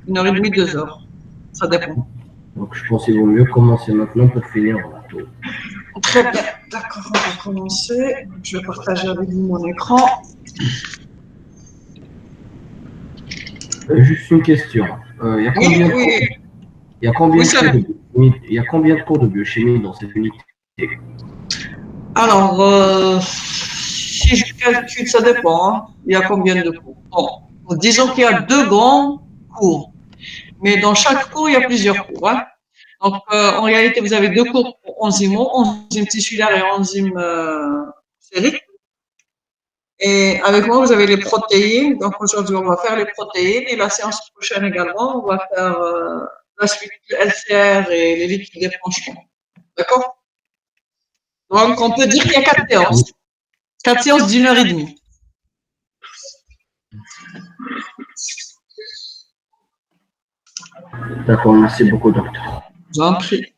1h30, 2 heures. Ça dépend. Donc, je pense qu'il vaut mieux commencer maintenant pour finir tôt. Très bien. D'accord, on va commencer. Je vais partager avec vous mon écran. Juste une question. Il y a combien de cours de biochimie dans cette unité? Alors, si je calcule, ça dépend. Hein. Il y a combien de cours? Bon, disons qu'il y a 2 grands cours. Mais dans chaque cours, il y a plusieurs cours. Hein. Donc, en réalité, vous avez 2 cours pour enzymes, enzymes tissulaires et enzymes sériques. Et avec moi, vous avez les protéines. Donc, aujourd'hui, on va faire les protéines. Et la séance prochaine également, on va faire la suite LCR et les liquides d'épanchement. D'accord? Donc, on peut dire qu'il y a 4 séances. 4 séances d'1h30. D'accord, merci beaucoup, docteur. J'en prie.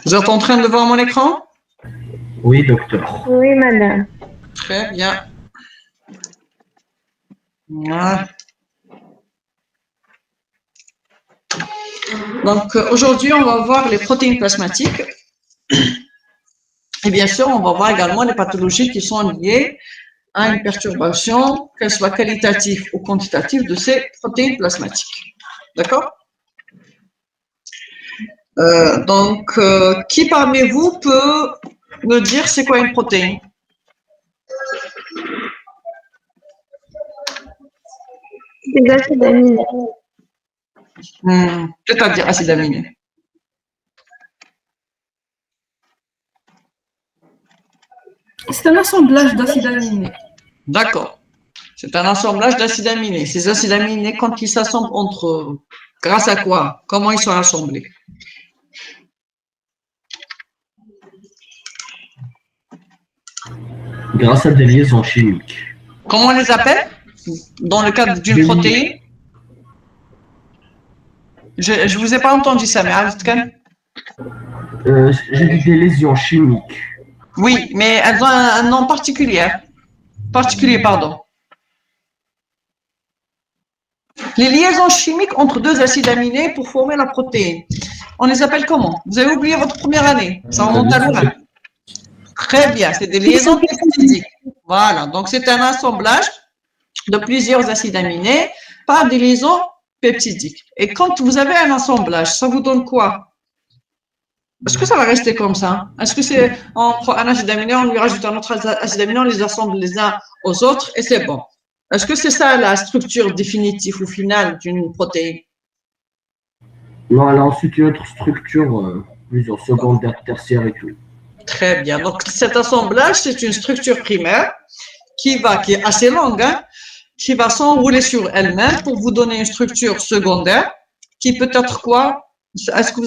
Vous êtes en train de voir mon écran? Oui, docteur. Oui, madame. Très bien. Voilà. Donc, aujourd'hui, on va voir les protéines plasmatiques. Et bien sûr, on va voir également les pathologies qui sont liées à une perturbation, qu'elle soit qualitative ou quantitative, de ces protéines plasmatiques. D'accord? Qui parmi vous peut me dire c'est quoi une protéine? Des acides aminés. C'est-à-dire acides aminés. C'est un assemblage d'acides aminés. D'accord. C'est un assemblage d'acides aminés. Ces acides aminés, quand ils s'assemblent entre eux, grâce à quoi? Comment ils sont assemblés? Grâce à des liaisons chimiques. Comment on les appelle? Dans le cadre d'une protéine? Je ne vous ai pas entendu ça, mais J'ai dit des lésions chimiques. oui, mais elles ont un nom particulier. Pardon. Les liaisons chimiques entre 2 acides aminés pour former la protéine. On les appelle comment? Vous avez oublié votre première année. Ça remonte à loin. Très bien, c'est des liaisons peptidiques. Voilà, donc c'est un assemblage de plusieurs acides aminés par des liaisons peptidiques. Et quand vous avez un assemblage, ça vous donne quoi? Est-ce que ça va rester comme ça? Est-ce que c'est, on prend un acide aminé, on lui rajoute un autre acide aminé, on les assemble les uns aux autres et c'est bon? Est-ce que c'est ça la structure définitive ou finale d'une protéine? Non, elle a ensuite une autre structure, plusieurs secondaires, tertiaires et tout. Très bien. Donc cet assemblage, c'est une structure primaire qui est assez longue, hein, qui va s'enrouler sur elle-même pour vous donner une structure secondaire qui peut être quoi? Est-ce que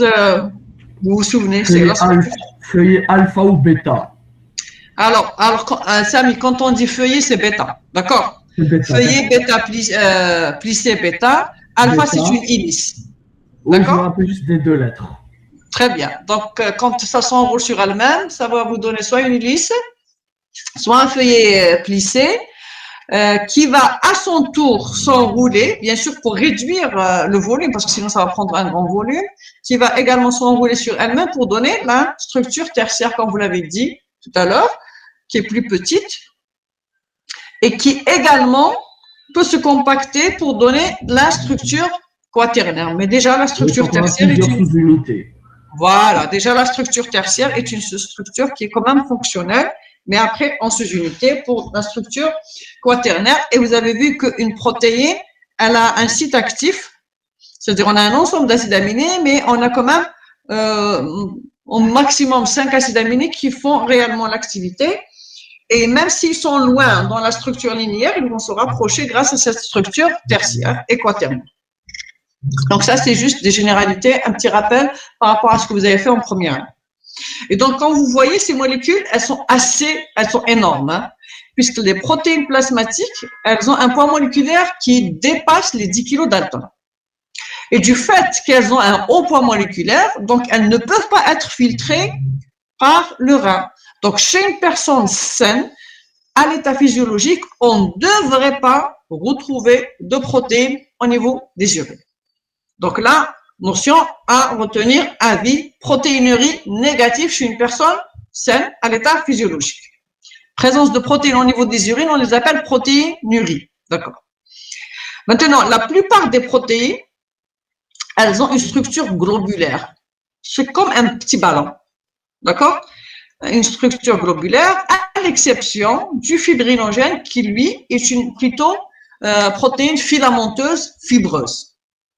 vous vous souvenez? Feuillet alpha ou bêta? Alors Samy, quand on dit feuillet, c'est bêta. D'accord? Feuillet bêta plissé bêta. Alpha, c'est une hélice. Oui, je me rappelle juste des 2 lettres. Très bien. Donc, quand ça s'enroule sur elle-même, ça va vous donner soit une hélice, soit un feuillet plissé, qui va à son tour s'enrouler, bien sûr pour réduire le volume, parce que sinon ça va prendre un grand volume, qui va également s'enrouler sur elle-même pour donner la structure tertiaire, comme vous l'avez dit tout à l'heure, qui est plus petite, et qui également peut se compacter pour donner la structure quaternaire. Mais déjà, la structure tertiaire est une sous-unités. Voilà, déjà la structure tertiaire est une structure qui est quand même fonctionnelle, mais après en sous-unité pour la structure quaternaire. Et vous avez vu qu'une protéine, elle a un site actif, c'est-à-dire on a un ensemble d'acides aminés, mais on a quand même au maximum 5 acides aminés qui font réellement l'activité. Et même s'ils sont loin dans la structure linéaire, ils vont se rapprocher grâce à cette structure tertiaire et quaternaire. Donc ça, c'est juste des généralités, un petit rappel par rapport à ce que vous avez fait en première année. Et donc, quand vous voyez ces molécules, elles sont énormes, hein, puisque les protéines plasmatiques, elles ont un poids moléculaire qui dépasse les 10 kg d'Alton. Et du fait qu'elles ont un haut poids moléculaire, donc elles ne peuvent pas être filtrées par le rein. Donc, chez une personne saine, à l'état physiologique, on ne devrait pas retrouver de protéines au niveau des urines. Donc là, notion à retenir, avis, protéinurie négative chez une personne saine à l'état physiologique. Présence de protéines au niveau des urines, on les appelle protéinurie. D'accord. Maintenant, la plupart des protéines, elles ont une structure globulaire. C'est comme un petit ballon. D'accord? Une structure globulaire, à l'exception du fibrinogène qui, lui, est une plutôt protéine filamenteuse fibreuse.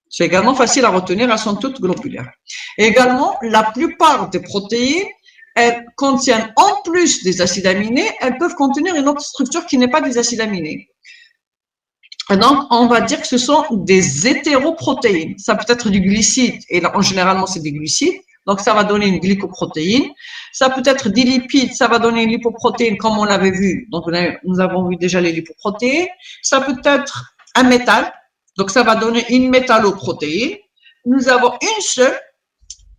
C'est également facile à retenir, elles sont toutes globulaires. Et également, la plupart des protéines, elles contiennent, en plus des acides aminés, elles peuvent contenir une autre structure qui n'est pas des acides aminés. Et donc, on va dire que ce sont des hétéroprotéines. Ça peut être du glucide, et là, généralement, c'est des glucides. Donc, ça va donner une glycoprotéine. Ça peut être des lipides, ça va donner une lipoprotéine, comme on l'avait vu. Donc, nous avons vu déjà les lipoprotéines. Ça peut être un métal. Donc, ça va donner une métalloprotéine. Nous avons une seule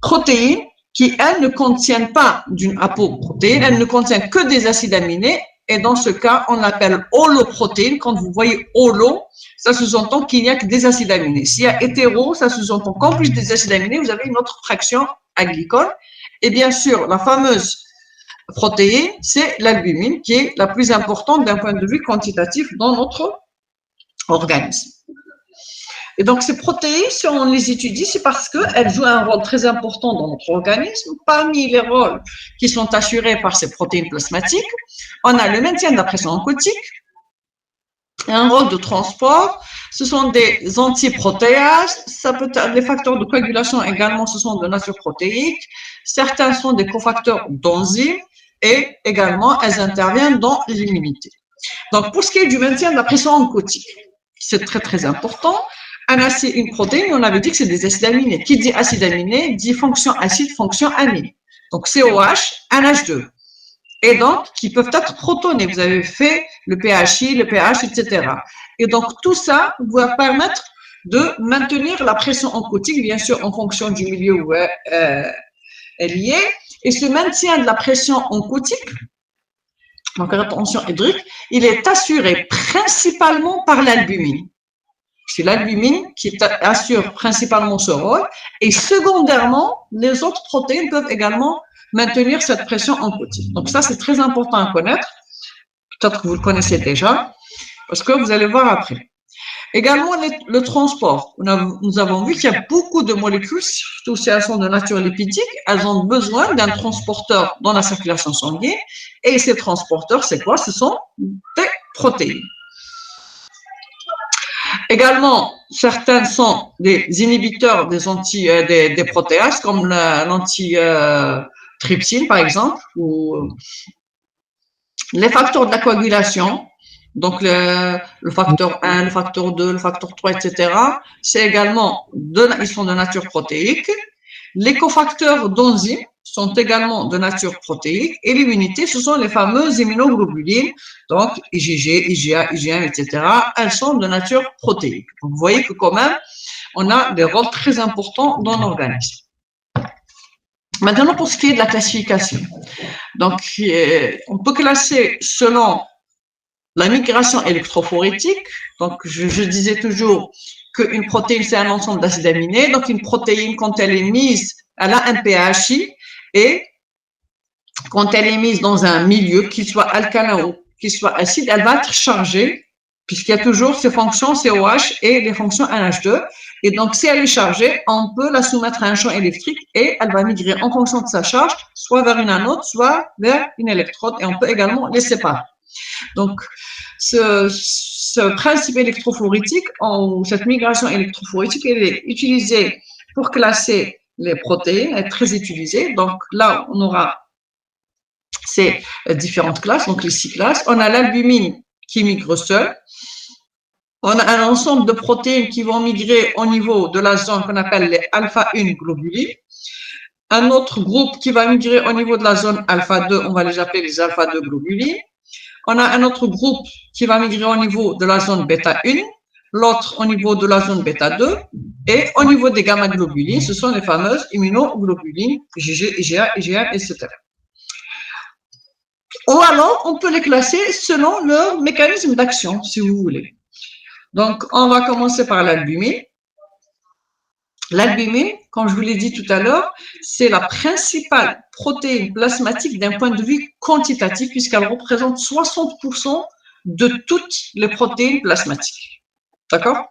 protéine qui, elle, ne contient pas d'une apoprotéine. Elle ne contient que des acides aminés. Et dans ce cas, on l'appelle holoprotéine. Quand vous voyez holo, ça sous-entend qu'il n'y a que des acides aminés. S'il y a hétéro, ça sous-entend qu'en plus des acides aminés, vous avez une autre fraction agricole. Et bien sûr, la fameuse protéine, c'est l'albumine, qui est la plus importante d'un point de vue quantitatif dans notre organisme. Et donc, ces protéines, si on les étudie, c'est parce qu'elles jouent un rôle très important dans notre organisme. Parmi les rôles qui sont assurés par ces protéines plasmatiques, on a le maintien de la pression oncotique, un rôle de transport, ce sont des antiprotéases, ça peut être les facteurs de coagulation également, ce sont de nature protéique, certains sont des cofacteurs d'enzymes et également elles interviennent dans l'immunité. Donc, pour ce qui est du maintien de la pression oncotique, c'est très très important. Une protéine, on avait dit que c'est des acides aminés. Qui dit acide aminé dit fonction acide, fonction aminée. Donc, COH, NH2. Et donc, qui peuvent être protonés. Vous avez fait le PHI, le pH, etc. Et donc, tout ça va permettre de maintenir la pression oncotique, bien sûr, en fonction du milieu où elle y est. Et ce maintien de la pression oncotique, donc la tension hydrique, il est assuré principalement par l'albumine. C'est l'albumine qui assure principalement ce rôle. Et secondairement, les autres protéines peuvent également maintenir cette pression oncotique. Donc ça, c'est très important à connaître. Peut-être que vous le connaissez déjà, parce que vous allez voir après. Également, le transport. Nous avons vu qu'il y a beaucoup de molécules, surtout si elles sont de nature lipidique, elles ont besoin d'un transporteur dans la circulation sanguine. Et ces transporteurs, c'est quoi? Ce sont des protéines. Également, certains sont des inhibiteurs des protéases, comme l'antitrypsine, par exemple, ou les facteurs de la coagulation, donc le facteur 1, le facteur 2, le facteur 3, etc. C'est également, ils sont de nature protéique. Les cofacteurs d'enzymes sont également de nature protéique. Et l'immunité, ce sont les fameuses immunoglobulines, donc IgG, IgA, IgM, etc. Elles sont de nature protéique. Donc, vous voyez que quand même, on a des rôles très importants dans l'organisme. Maintenant, pour ce qui est de la classification. Donc, on peut classer selon la migration électrophorétique. Donc, je disais toujours qu'une protéine, c'est un ensemble d'acides aminés. Donc, une protéine, quand elle est mise, elle a un PHI. Et quand elle est mise dans un milieu, qu'il soit alcalin ou qu'il soit acide, elle va être chargée, puisqu'il y a toujours ces fonctions COH et les fonctions NH2. Et donc, si elle est chargée, on peut la soumettre à un champ électrique et elle va migrer en fonction de sa charge, soit vers une anode, soit vers une électrode. Et on peut également les séparer. Donc, ce principe électrophorétique, cette migration électrophorétique, elle est utilisée pour classer les protéines, est très utilisée. Donc là, on aura ces différentes classes, donc les 6 classes. On a l'albumine qui migre seule. On a un ensemble de protéines qui vont migrer au niveau de la zone qu'on appelle les alpha-1 globulines. Un autre groupe qui va migrer au niveau de la zone alpha-2, on va les appeler les alpha-2 globulines. On a un autre groupe qui va migrer au niveau de la zone bêta-1. l'autre au niveau de la zone bêta 2, et au niveau des gamma-globulines, ce sont les fameuses immunoglobulines, IgG, IgA, IgM, etc. Ou alors, on peut les classer selon leur mécanisme d'action, si vous voulez. Donc, on va commencer par l'albumine. L'albumine, comme je vous l'ai dit tout à l'heure, c'est la principale protéine plasmatique d'un point de vue quantitatif, puisqu'elle représente 60% de toutes les protéines plasmatiques. D'accord?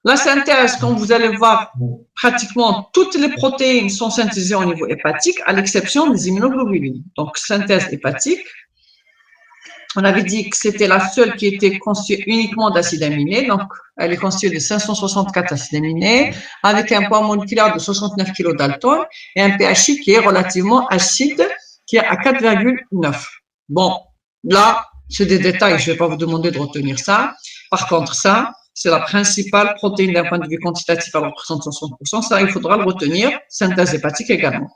La synthèse, comme vous allez voir, pratiquement toutes les protéines sont synthétisées au niveau hépatique, à l'exception des immunoglobulines. Donc, synthèse hépatique. On avait dit que c'était la seule qui était constituée uniquement d'acides aminés. Donc, elle est constituée de 564 acides aminés, avec un poids moléculaire de 69 kilodaltons et un pHI qui est relativement acide, qui est à 4,9. Bon, là, c'est des détails, je ne vais pas vous demander de retenir ça. Par contre, ça, c'est la principale protéine d'un point de vue quantitatif, elle représente 60%. Ça, il faudra le retenir. Synthèse hépatique également.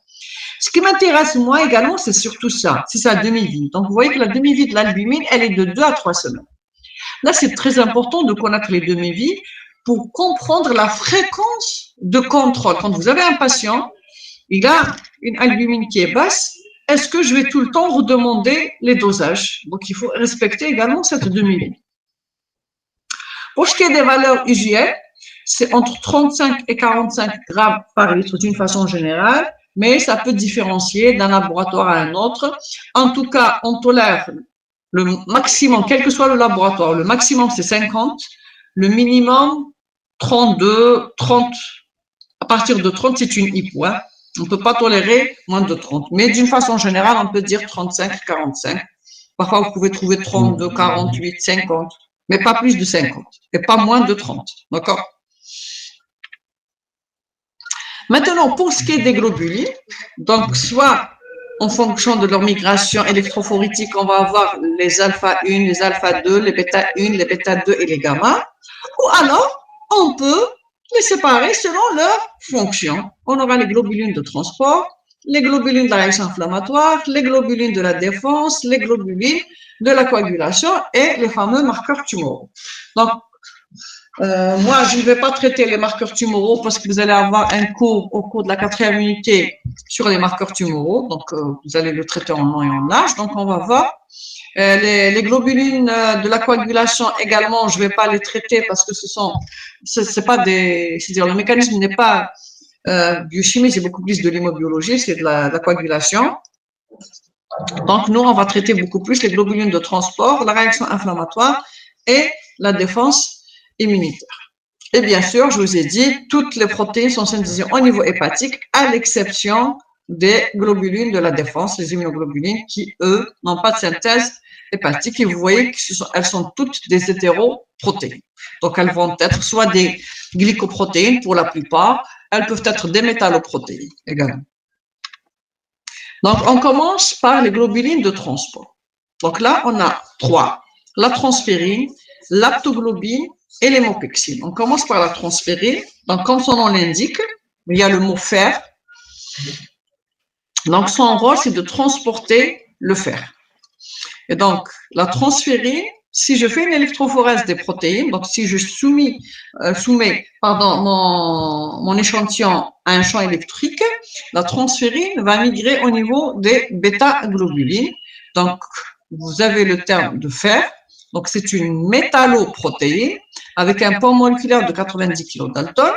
Ce qui m'intéresse, moi, également, c'est surtout ça. C'est sa demi-vie. Donc, vous voyez que la demi-vie de l'albumine, elle est de 2 à 3 semaines. Là, c'est très important de connaître les demi-vies pour comprendre la fréquence de contrôle. Quand vous avez un patient, il a une albumine qui est basse, est-ce que je vais tout le temps redemander les dosages? Donc, il faut respecter également cette demi-vie. Pour ce qui est des valeurs IgL, c'est entre 35 et 45 grammes par litre d'une façon générale, mais ça peut différencier d'un laboratoire à un autre. En tout cas, on tolère le maximum, quel que soit le laboratoire, le maximum c'est 50, le minimum 32, 30. À partir de 30, c'est une hypo. Hein. On ne peut pas tolérer moins de 30. Mais d'une façon générale, on peut dire 35, 45. Parfois, vous pouvez trouver 32, 48, 50, mais pas plus de 50 et pas moins de 30. D'accord? Maintenant, pour ce qui est des globulines, donc soit en fonction de leur migration électrophorétique, on va avoir les alpha 1, les alpha 2, les bêta 1, les bêta 2 et les gamma, ou alors on peut les séparer selon leur fonction. On aura les globulines de transport, les globulines de la réaction inflammatoire, les globulines de la défense, les globulines de la coagulation et les fameux marqueurs tumoraux. Donc, moi, je ne vais pas traiter les marqueurs tumoraux parce que vous allez avoir un cours au cours de la 4e unité sur les marqueurs tumoraux. Donc, vous allez le traiter en long et en large. Donc, on va voir. Les globulines de la coagulation également, je ne vais pas les traiter parce que c'est pas des, c'est-à-dire le mécanisme n'est pas biochimie, c'est beaucoup plus de l'hémobiologie, c'est de la coagulation. Donc, nous, on va traiter beaucoup plus les globulines de transport, la réaction inflammatoire et la défense immunitaire. Et bien sûr, je vous ai dit, toutes les protéines sont synthétisées au niveau hépatique, à l'exception des globulines de la défense, les immunoglobulines, qui, eux, n'ont pas de synthèse hépatique. Et vous voyez qu'elles sont toutes des hétéroprotéines. Donc, elles vont être soit des glycoprotéines pour la plupart, elles peuvent être des métalloprotéines également. Donc, on commence par les globulines de transport. Donc là, on a 3. La transférine, l'aptoglobine et l'hémopexine. On commence par la transférine. Donc, comme son nom l'indique, il y a le mot fer. Donc, son rôle, c'est de transporter le fer. Et donc, la transférine, si je fais une électrophorèse des protéines, donc si je soumets mon échantillon à un champ électrique, la transférine va migrer au niveau des bêta-globulines. Donc, vous avez le terme de fer. Donc, c'est une métalloprotéine avec un poids moléculaire de 90 kilodaltons.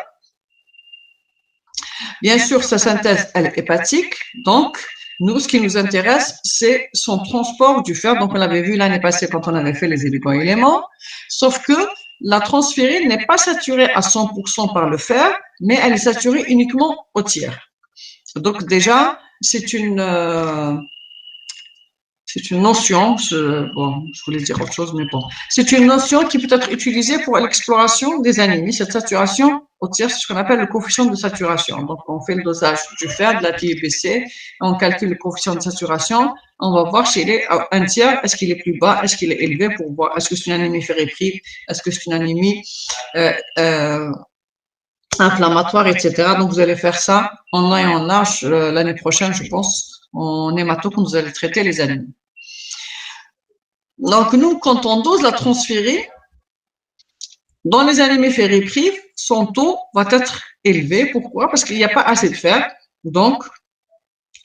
Bien sûr, sa synthèse, elle est hépatique. Donc, nous, ce qui nous intéresse, c'est son transport du fer. Donc, on l'avait vu l'année passée quand on avait fait les éléments. Sauf que la transférine n'est pas saturée à 100% par le fer, mais elle est saturée uniquement au tiers. Donc, déjà, c'est une notion, je voulais dire autre chose, mais bon. C'est une notion qui peut être utilisée pour l'exploration des anémies. Cette saturation au tiers, c'est ce qu'on appelle le coefficient de saturation. Donc, on fait le dosage du fer, de la TIBC, on calcule le coefficient de saturation, on va voir s'il est à un tiers, est-ce qu'il est plus bas, est-ce qu'il est élevé pour voir, est-ce que c'est une anémie ferriprique, est-ce que c'est une anémie inflammatoire, etc. Donc, vous allez faire ça en long et en large l'année prochaine, je pense, en hémato, quand vous allez traiter les anémies. Donc, nous, quand on dose la transférine, Dans les anémies ferriprives, son taux va être élevé. Pourquoi? Parce qu'il n'y a pas assez de fer. Donc,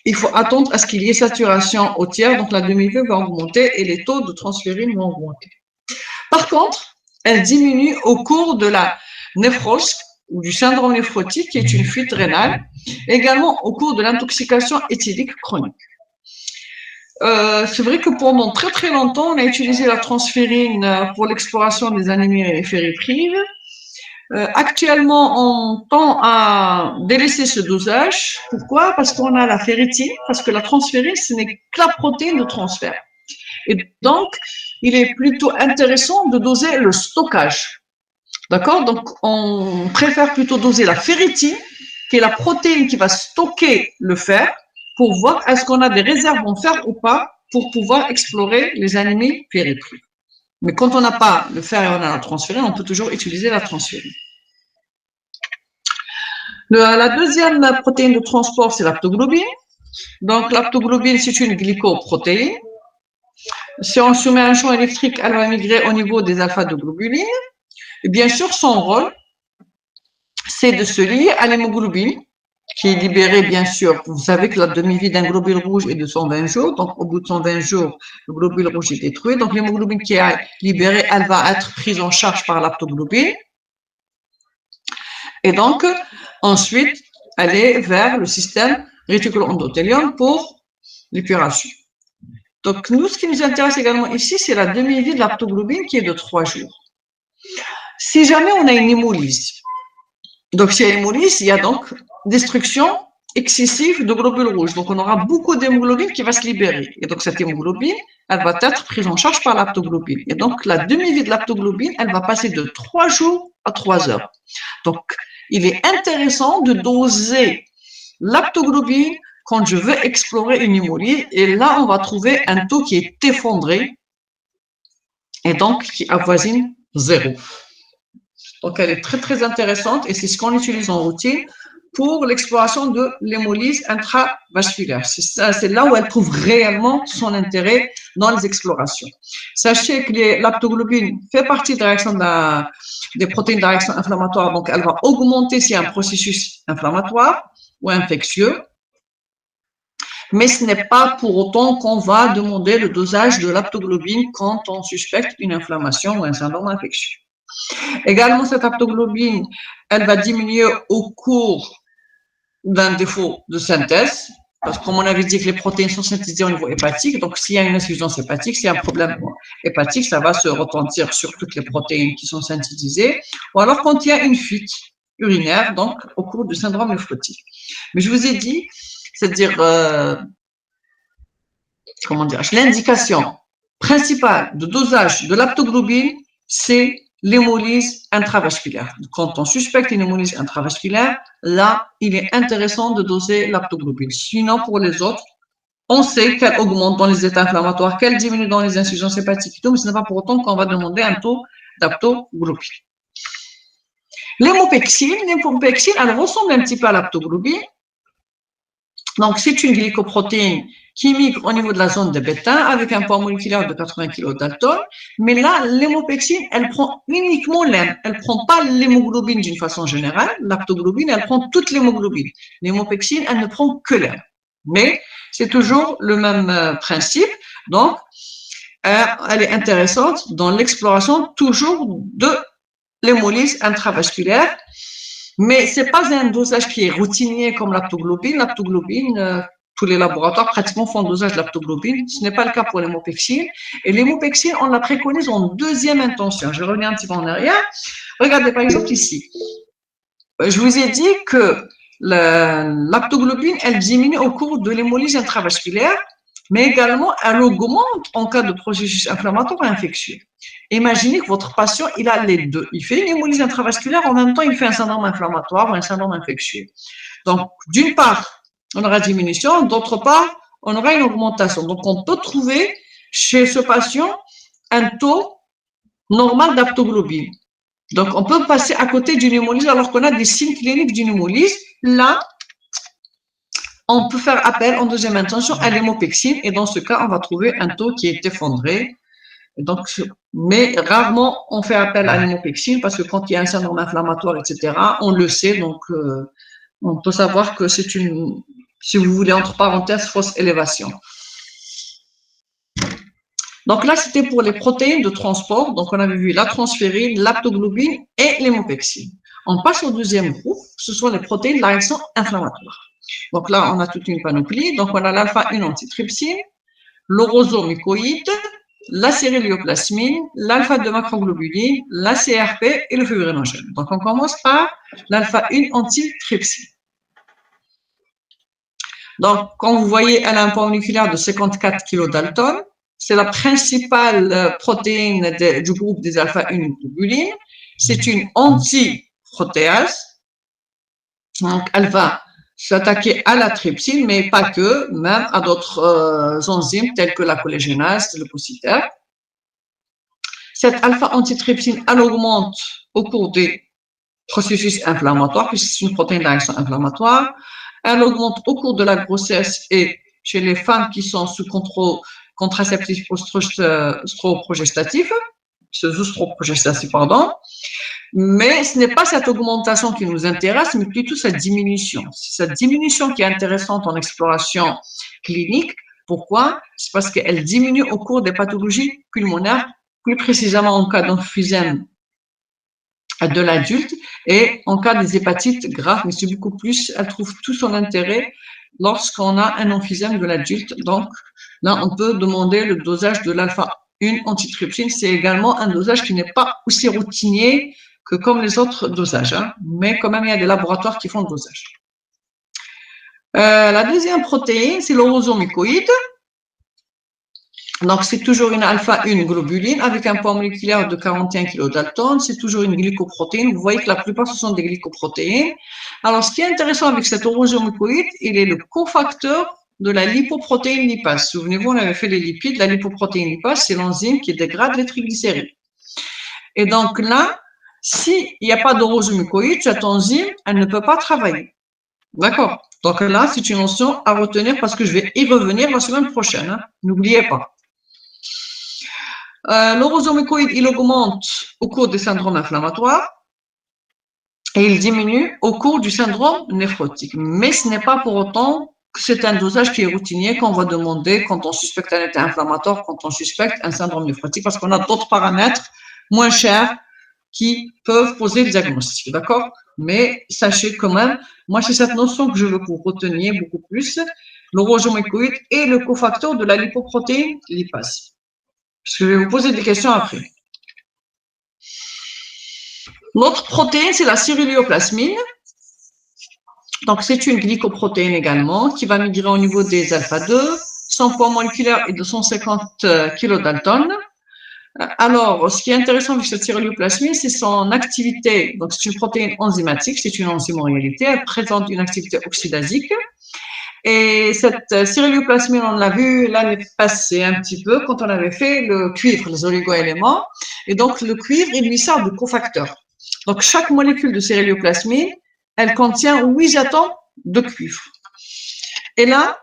il faut attendre à ce qu'il y ait saturation au tiers. Donc, la demi-vie va augmenter et les taux de transférine vont augmenter. Par contre, elle diminue au cours de la néphrose ou du syndrome néphrotique, qui est une fuite rénale, également au cours de l'intoxication éthylique chronique. C'est vrai que pendant très très longtemps, on a utilisé la transférine pour l'exploration des anémies ferriprives. Actuellement, on tend à délaisser ce dosage. Pourquoi? Parce qu'on a la ferritine, parce que la transférine, ce n'est que la protéine de transfert. Et donc, il est plutôt intéressant de doser le stockage. D'accord? Donc, on préfère plutôt doser la ferritine, qui est la protéine qui va stocker le fer, pour voir est-ce qu'on a des réserves en fer ou pas, pour pouvoir explorer les anémies ferriprives. Mais quand on n'a pas le fer et on a la transférine, on peut toujours utiliser la transférine. La deuxième protéine de transport, c'est l'aptoglobine. Donc, l'aptoglobine, c'est une glycoprotéine. Si on soumet un champ électrique, elle va migrer au niveau des alpha-globulines. Et bien sûr, son rôle, c'est de se lier à l'hémoglobine, qui est libérée, bien sûr. Vous savez que la demi-vie d'un globule rouge est de 120 jours. Donc, au bout de 120 jours, le globule rouge est détruit. Donc, l'hémoglobine qui est libérée, elle va être prise en charge par l'aptoglobine. Et donc, ensuite, aller vers le système réticulo-endothélium pour l'épuration. Donc, nous, ce qui nous intéresse également ici, c'est la demi-vie de l'aptoglobine qui est de 3 jours. Si jamais on a une hémolyse, donc s'il y a hémolyse, il y a donc destruction excessive de globules rouges. Donc, on aura beaucoup d'hémoglobine qui va se libérer. Et donc, cette hémoglobine, elle va être prise en charge par l'aptoglobine. Et donc, la demi-vie de l'aptoglobine, elle va passer de 3 jours à 3 heures. Donc, il est intéressant de doser l'aptoglobine quand je veux explorer une hémolyse. Et là, on va trouver un taux qui est effondré et donc qui avoisine 0. Donc, elle est très, très intéressante et c'est ce qu'on utilise en routine pour l'exploration de l'hémolyse intravasculaire. C'est là où elle trouve réellement son intérêt dans les explorations. Sachez que l'aptoglobine fait partie de la réaction des protéines de la réaction inflammatoire, donc elle va augmenter s'il y a un processus inflammatoire ou infectieux, mais ce n'est pas pour autant qu'on va demander le dosage de l'aptoglobine quand on suspecte une inflammation ou un syndrome infectieux. Également, cette aptoglobine, elle va diminuer au cours d'un défaut de synthèse, parce que comme on avait dit que les protéines sont synthétisées au niveau hépatique, donc s'il y a une insuffisance hépatique, s'il y a un problème hépatique, ça va se retentir sur toutes les protéines qui sont synthétisées, ou alors quand il y a une fuite urinaire, donc au cours du syndrome néphrotique. Mais je vous ai dit, c'est-à-dire, l'indication principale de dosage de l'aptoglobine, c'est l'hémolyse intravasculaire. Quand on suspecte une hémolyse intravasculaire, là, il est intéressant de doser l'aptoglobine. Sinon, pour les autres, on sait qu'elle augmente dans les états inflammatoires, qu'elle diminue dans les insuffisances hépatiques, mais ce n'est pas pour autant qu'on va demander un taux d'aptoglobine. L'hémopexine, elle ressemble un petit peu à l'aptoglobine. Donc, c'est une glycoprotéine qui migre au niveau de la zone de bêta avec un poids moléculaire de 80 kg Dalton. Mais là, l'hémopexine, elle prend uniquement l'hème. Elle ne prend pas l'hémoglobine d'une façon générale. L'aptoglobine, elle prend toute l'hémoglobine. L'hémopexine, elle ne prend que l'hème. Mais c'est toujours le même principe. Donc, elle est intéressante dans l'exploration toujours de l'hémolyse intravasculaire. Mais ce n'est pas un dosage qui est routinier comme l'aptoglobine. L'aptoglobine, tous les laboratoires pratiquement font le dosage de l'aptoglobine. Ce n'est pas le cas pour l'hémopexine. Et l'hémopexine, on la préconise en deuxième intention. Je vais revenir un petit peu en arrière. Regardez par exemple ici. Je vous ai dit que l'aptoglobine, elle diminue au cours de l'hémolyse intravasculaire, mais également elle augmente en cas de processus inflammatoire et infectieux. Imaginez que votre patient, il a les deux. Il fait une hémolyse intravasculaire, en même temps, il fait un syndrome inflammatoire ou un syndrome infectieux. Donc, d'une part, on aura diminution, d'autre part, on aura une augmentation. Donc, on peut trouver chez ce patient un taux normal d'aptoglobine. Donc, on peut passer à côté d'une hémolyse alors qu'on a des signes cliniques d'une hémolyse. Là, on peut faire appel en deuxième intention à l'hémopexine et dans ce cas, on va trouver un taux qui est effondré Donc, mais rarement on fait appel à l'hémopexine parce que quand il y a un syndrome inflammatoire, etc., on le sait. Donc, on peut savoir que c'est une, si vous voulez, entre parenthèses, fausse élévation. Donc là, c'était pour les protéines de transport. Donc, on avait vu la transférine, l'aptoglobine et l'hémopexine. On passe au deuxième groupe. Ce sont les protéines de la réaction inflammatoire. Donc là, on a toute une panoplie. Donc, on a l'alpha-1 antitrypsine, l'oroso-mucoïde, la cérélioplasmine, l'alpha-2 macroglobuline, la CRP et le fibrinogène. Donc, on commence par l'alpha-1 antitrypsine. Donc, quand vous voyez, elle a un poids moléculaire de 54 kilodalton. C'est la principale protéine du groupe des alpha-1 globulines. C'est une antiprotéase. Donc, elle va s'attaquer à la trypsine, mais pas que, même à d'autres enzymes telles que la collagénase, le leucocytaire. Cette alpha-antitrypsine, elle augmente au cours des processus inflammatoires, puisque c'est une protéine de la réaction inflammatoire. Elle augmente au cours de la grossesse et chez les femmes qui sont sous contrôle contraceptif œstroprogestatif, pardon. Mais ce n'est pas cette augmentation qui nous intéresse, mais plutôt cette diminution. C'est cette diminution qui est intéressante en exploration clinique. Pourquoi? C'est parce qu'elle diminue au cours des pathologies pulmonaires, plus précisément en cas d'emphysème de l'adulte et en cas des hépatites graves, mais c'est beaucoup plus, elle trouve tout son intérêt lorsqu'on a un emphysème de l'adulte. Donc, là, on peut demander le dosage de l'alpha-1 antitrypsine. C'est également un dosage qui n'est pas aussi routinier que comme les autres dosages, hein, mais quand même, il y a des laboratoires qui font le dosage. La deuxième protéine, c'est l'oroso-mucoïde. Donc, c'est toujours une alpha-1 globuline avec un poids moléculaire de 41 kilodalton. C'est toujours une glycoprotéine. Vous voyez que la plupart, ce sont des glycoprotéines. Alors, ce qui est intéressant avec cet oroso-mucoïde, il est le cofacteur de la lipoprotéine lipase. Souvenez-vous, on avait fait les lipides. La lipoprotéine lipase, c'est l'enzyme qui dégrade les triglycérides. Et donc là, s'il n'y a pas d'oroso-mucoïde, cette enzyme, elle ne peut pas travailler. D'accord? Donc là, c'est une notion à retenir parce que je vais y revenir la semaine prochaine. Hein. N'oubliez pas. L'oroso-mucoïde, il augmente au cours des syndromes inflammatoires et il diminue au cours du syndrome néphrotique. Mais ce n'est pas pour autant que c'est un dosage qui est routinier qu'on va demander quand on suspecte un état inflammatoire, quand on suspecte un syndrome néphrotique, parce qu'on a d'autres paramètres moins chers qui peuvent poser le diagnostic, d'accord? Mais sachez quand même, moi c'est cette notion que je veux que vous reteniez beaucoup plus. L'oroso-mucoïde est le cofacteur de la lipoprotéine lipase. Je vais vous poser des questions après. L'autre protéine, c'est la cérélioplasmine. Donc, c'est une glycoprotéine également qui va migrer au niveau des alpha-2. Son poids moléculaire est de 150 kilodalton. Alors, ce qui est intéressant avec cette cérélioplasmine, c'est son activité. Donc, c'est une protéine enzymatique, c'est une enzyme en réalité. Elle présente une activité oxydasique. Et cette cérélioplasmine, on l'a vu l'année passée un petit peu quand on avait fait le cuivre, les oligoéléments. Et donc, le cuivre, il lui sert de cofacteur. Donc, chaque molécule de cérélioplasmine, elle contient 8 atomes de cuivre. Et là,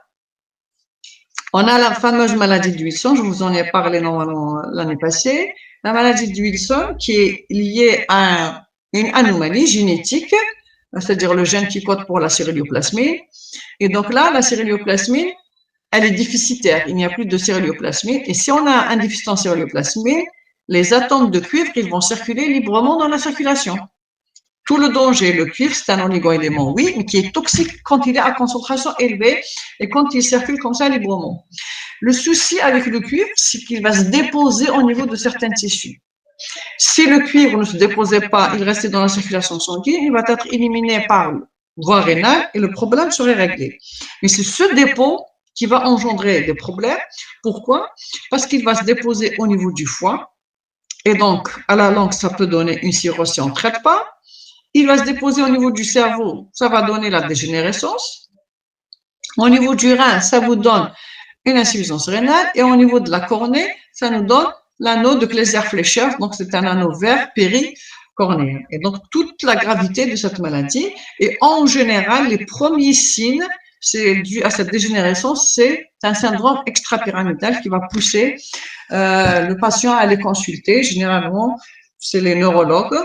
on a la fameuse maladie de Wilson, je vous en ai parlé normalement l'année passée. La maladie de Wilson qui est liée à une anomalie génétique, c'est-à-dire le gène qui code pour la cérélioplasmine. Et donc là, la cérélioplasmine, elle est déficitaire. Il n'y a plus de cérélioplasmine. Et si on a un déficit en cérélioplasmine, les atomes de cuivre, ils vont circuler librement dans la circulation. Tout le danger, le cuivre, c'est un oligoélément, oui, mais qui est toxique quand il est à concentration élevée et quand il circule comme ça librement. Le souci avec le cuivre, c'est qu'il va se déposer au niveau de certains tissus. Si le cuivre ne se déposait pas, il restait dans la circulation sanguine, il va être éliminé par voie rénale et le problème serait réglé. Mais c'est ce dépôt qui va engendrer des problèmes. Pourquoi? Parce qu'il va se déposer au niveau du foie et donc à la longue, ça peut donner une cirrhose si on ne traite pas. Il va se déposer au niveau du cerveau, ça va donner la dégénérescence. Au niveau du rein, ça vous donne une insuffisance rénale. Et au niveau de la cornée, ça nous donne l'anneau de Kleser-Fleischer, donc c'est un anneau vert péricornéen. Et donc toute la gravité de cette maladie. Et en général, les premiers signes, c'est dû à cette dégénérescence, c'est un syndrome extrapyramidal qui va pousser le patient à aller consulter. Généralement, c'est les neurologues,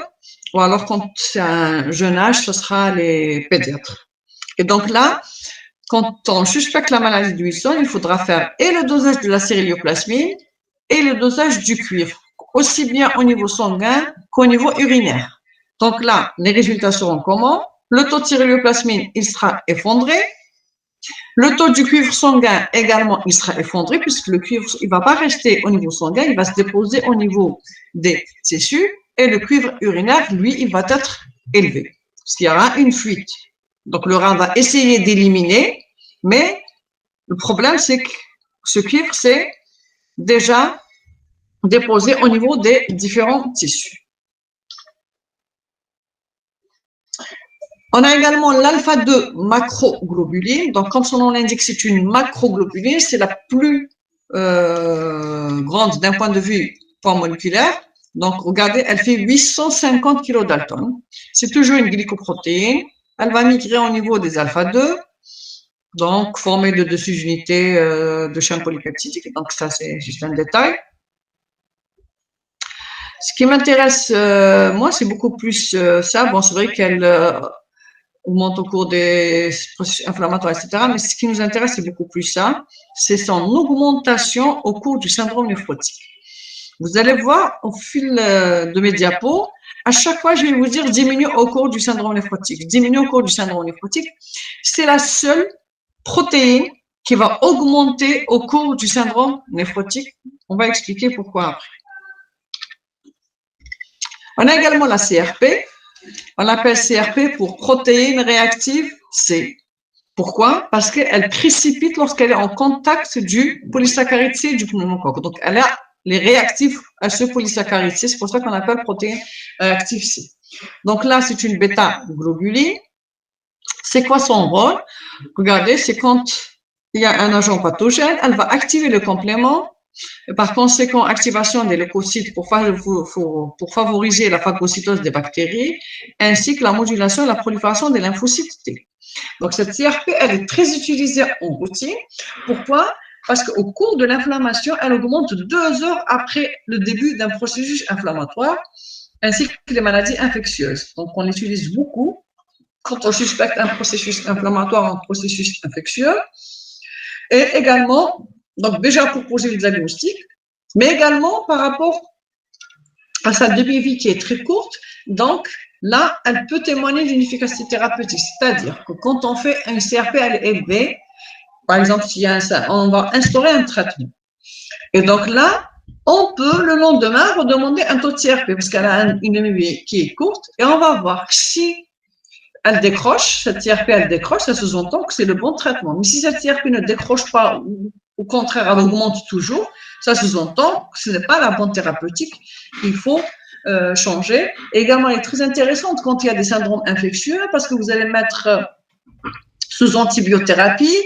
ou alors quand c'est un jeune âge, ce sera les pédiatres. Et donc là, quand on suspecte la maladie de Wilson, il faudra faire et le dosage de la cérélioplasmine et le dosage du cuivre, aussi bien au niveau sanguin qu'au niveau urinaire. Donc là, les résultats seront comment? Le taux de cérélioplasmine, il sera effondré. Le taux du cuivre sanguin également, il sera effondré puisque le cuivre, il ne va pas rester au niveau sanguin, il va se déposer au niveau des tissus et le cuivre urinaire, lui, il va être élevé parce qu'il y aura une fuite. Donc, le rein va essayer d'éliminer, mais le problème, c'est que ce cuivre, c'est déjà déposé au niveau des différents tissus. On a également l'alpha-2 macroglobuline. Donc, comme son nom l'indique, c'est une macroglobuline. C'est la plus grande d'un point de vue poids moléculaire. Donc, regardez, elle fait 850 kilodaltons. C'est toujours une glycoprotéine. Elle va migrer au niveau des alpha-2, donc formée de deux unités de chaîne polypeptidique. Donc, ça, c'est juste un détail. Ce qui m'intéresse, moi, c'est beaucoup plus ça. Bon, c'est vrai qu'elle augmente au cours des processus inflammatoires, etc. Mais ce qui nous intéresse, c'est beaucoup plus ça. C'est son augmentation au cours du syndrome néphrotique. Vous allez voir au fil de mes diapos, à chaque fois, je vais vous dire diminue au cours du syndrome néphrotique. Diminue au cours du syndrome néphrotique. C'est la seule protéine qui va augmenter au cours du syndrome néphrotique. On va expliquer pourquoi après. On a également la CRP. On l'appelle CRP pour protéine réactive C. Pourquoi? Parce qu'elle précipite lorsqu'elle est en contact du polysaccharide C et du pneumocoque. Donc, elle a les réactifs à ce polysaccharide C. C'est pour ça qu'on appelle protéine réactive C. Donc là, c'est une bêta-globuline. C'est quoi son rôle? Regardez, c'est quand il y a un agent pathogène, elle va activer le complément. Et par conséquent, activation des leucocytes pour favoriser la phagocytose des bactéries, ainsi que la modulation et la prolifération des lymphocytes T. Donc, cette CRP, elle est très utilisée en routine. Pourquoi? Parce qu'au cours de l'inflammation, elle augmente 2 heures après le début d'un processus inflammatoire, ainsi que les maladies infectieuses. Donc, on l'utilise beaucoup quand on suspecte un processus inflammatoire, un processus infectieux. Et également, donc déjà pour poser le diagnostic, mais également par rapport à sa durée de vie qui est très courte. Donc là, elle peut témoigner d'une efficacité thérapeutique. C'est-à-dire que quand on fait un CRP élevé, par exemple, on va instaurer un traitement. Et donc là, on peut le lendemain redemander un taux de CRP parce qu'elle a une durée qui est courte et on va voir si elle décroche, cette CRP, elle décroche, ça sous-entend que c'est le bon traitement. Mais si cette CRP ne décroche pas, ou au contraire, elle augmente toujours, ça sous-entend que ce n'est pas la bonne thérapeutique qu'il faut changer. Et également, elle est très intéressante quand il y a des syndromes infectieux parce que vous allez mettre sous antibiothérapie.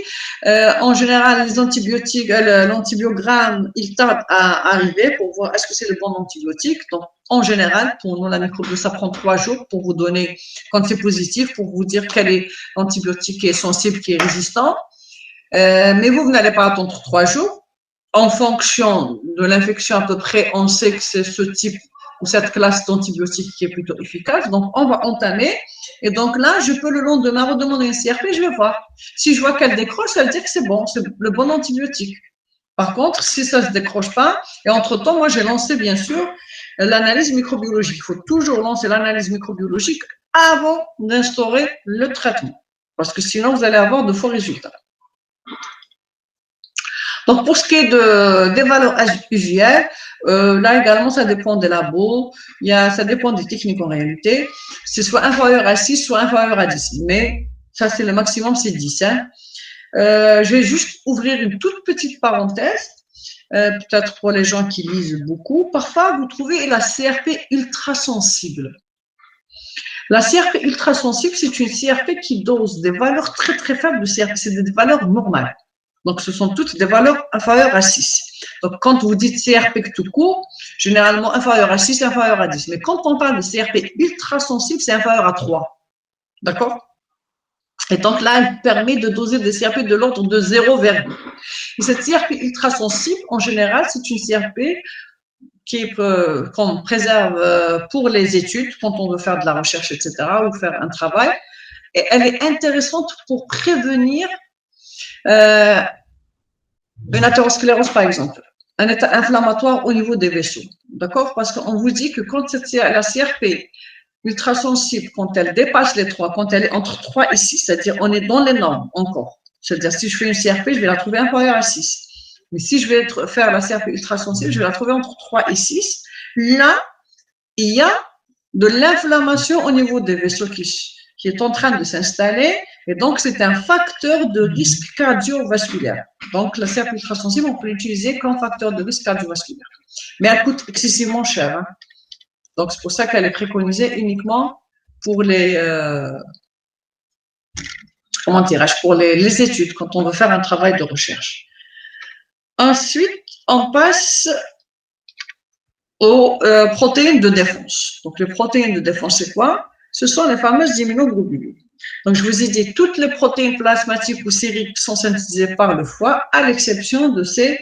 En général, les antibiotiques, l'antibiogramme, il tarde à arriver pour voir est-ce que c'est le bon antibiotique. Donc, en général, pour nous, la microbiologie, ça prend 3 jours pour vous donner, quand c'est positif, pour vous dire quel est l'antibiotique qui est sensible, qui est résistant. Mais vous n'allez pas attendre 3 jours. En fonction de l'infection, à peu près, on sait que c'est ce type ou cette classe d'antibiotiques qui est plutôt efficace. Donc, on va entamer. Et donc là, je peux le lendemain redemander une CRP, je vais voir. Si je vois qu'elle décroche, ça veut dire que c'est bon, c'est le bon antibiotique. Par contre, si ça ne se décroche pas, et entre-temps, moi, j'ai lancé, bien sûr, l'analyse microbiologique. Il faut toujours lancer l'analyse microbiologique avant d'instaurer le traitement. Parce que sinon, vous allez avoir de faux résultats. Donc, pour ce qui est des valeurs usuelles, là également, ça dépend des labos, ça dépend des techniques en réalité. C'est soit inférieur à 6, soit inférieur à 10. Mais ça, c'est le maximum, c'est 10. Hein. Je vais juste ouvrir une toute petite parenthèse, peut-être pour les gens qui lisent beaucoup. Parfois, vous trouvez la CRP ultrasensible. La CRP ultrasensible, c'est une CRP qui dose des valeurs très, très faibles de CRP. C'est des valeurs normales. Donc, ce sont toutes des valeurs inférieures à 6. Donc, quand vous dites CRP tout court, généralement inférieur à 6, inférieur à 10. Mais quand on parle de CRP ultra sensible, c'est inférieur à 3. D'accord? Et donc là, elle permet de doser des CRP de l'ordre de 0,2. Et cette CRP ultrasensible, en général, c'est une CRP qu'on préserve pour les études, quand on veut faire de la recherche, etc., ou faire un travail. Et elle est intéressante pour prévenir une athérosclérose, par exemple, un état inflammatoire au niveau des vaisseaux. D'accord? Parce qu'on vous dit que quand la CRP ultrasensible, quand elle dépasse les 3, quand elle est entre 3 et 6, c'est-à-dire on est dans les normes encore. C'est-à-dire si je fais une CRP, je vais la trouver inférieure à 6. Mais si je vais faire la CRP ultrasensible, je vais la trouver entre 3 et 6. Là, il y a de l'inflammation au niveau des vaisseaux qui est en train de s'installer. Et donc, c'est un facteur de risque cardiovasculaire. Donc, la CRP ultrasensible, on peut l'utiliser comme facteur de risque cardiovasculaire. Mais elle coûte excessivement cher. Hein. Donc, c'est pour ça qu'elle est préconisée uniquement pour les, comment dirais-je, pour les études, quand on veut faire un travail de recherche. Ensuite, on passe aux protéines de défense. Donc, les protéines de défense, c'est quoi? Ce sont les fameuses immunoglobulines. Donc, je vous ai dit, toutes les protéines plasmatiques ou sériques sont synthétisées par le foie, à l'exception de ces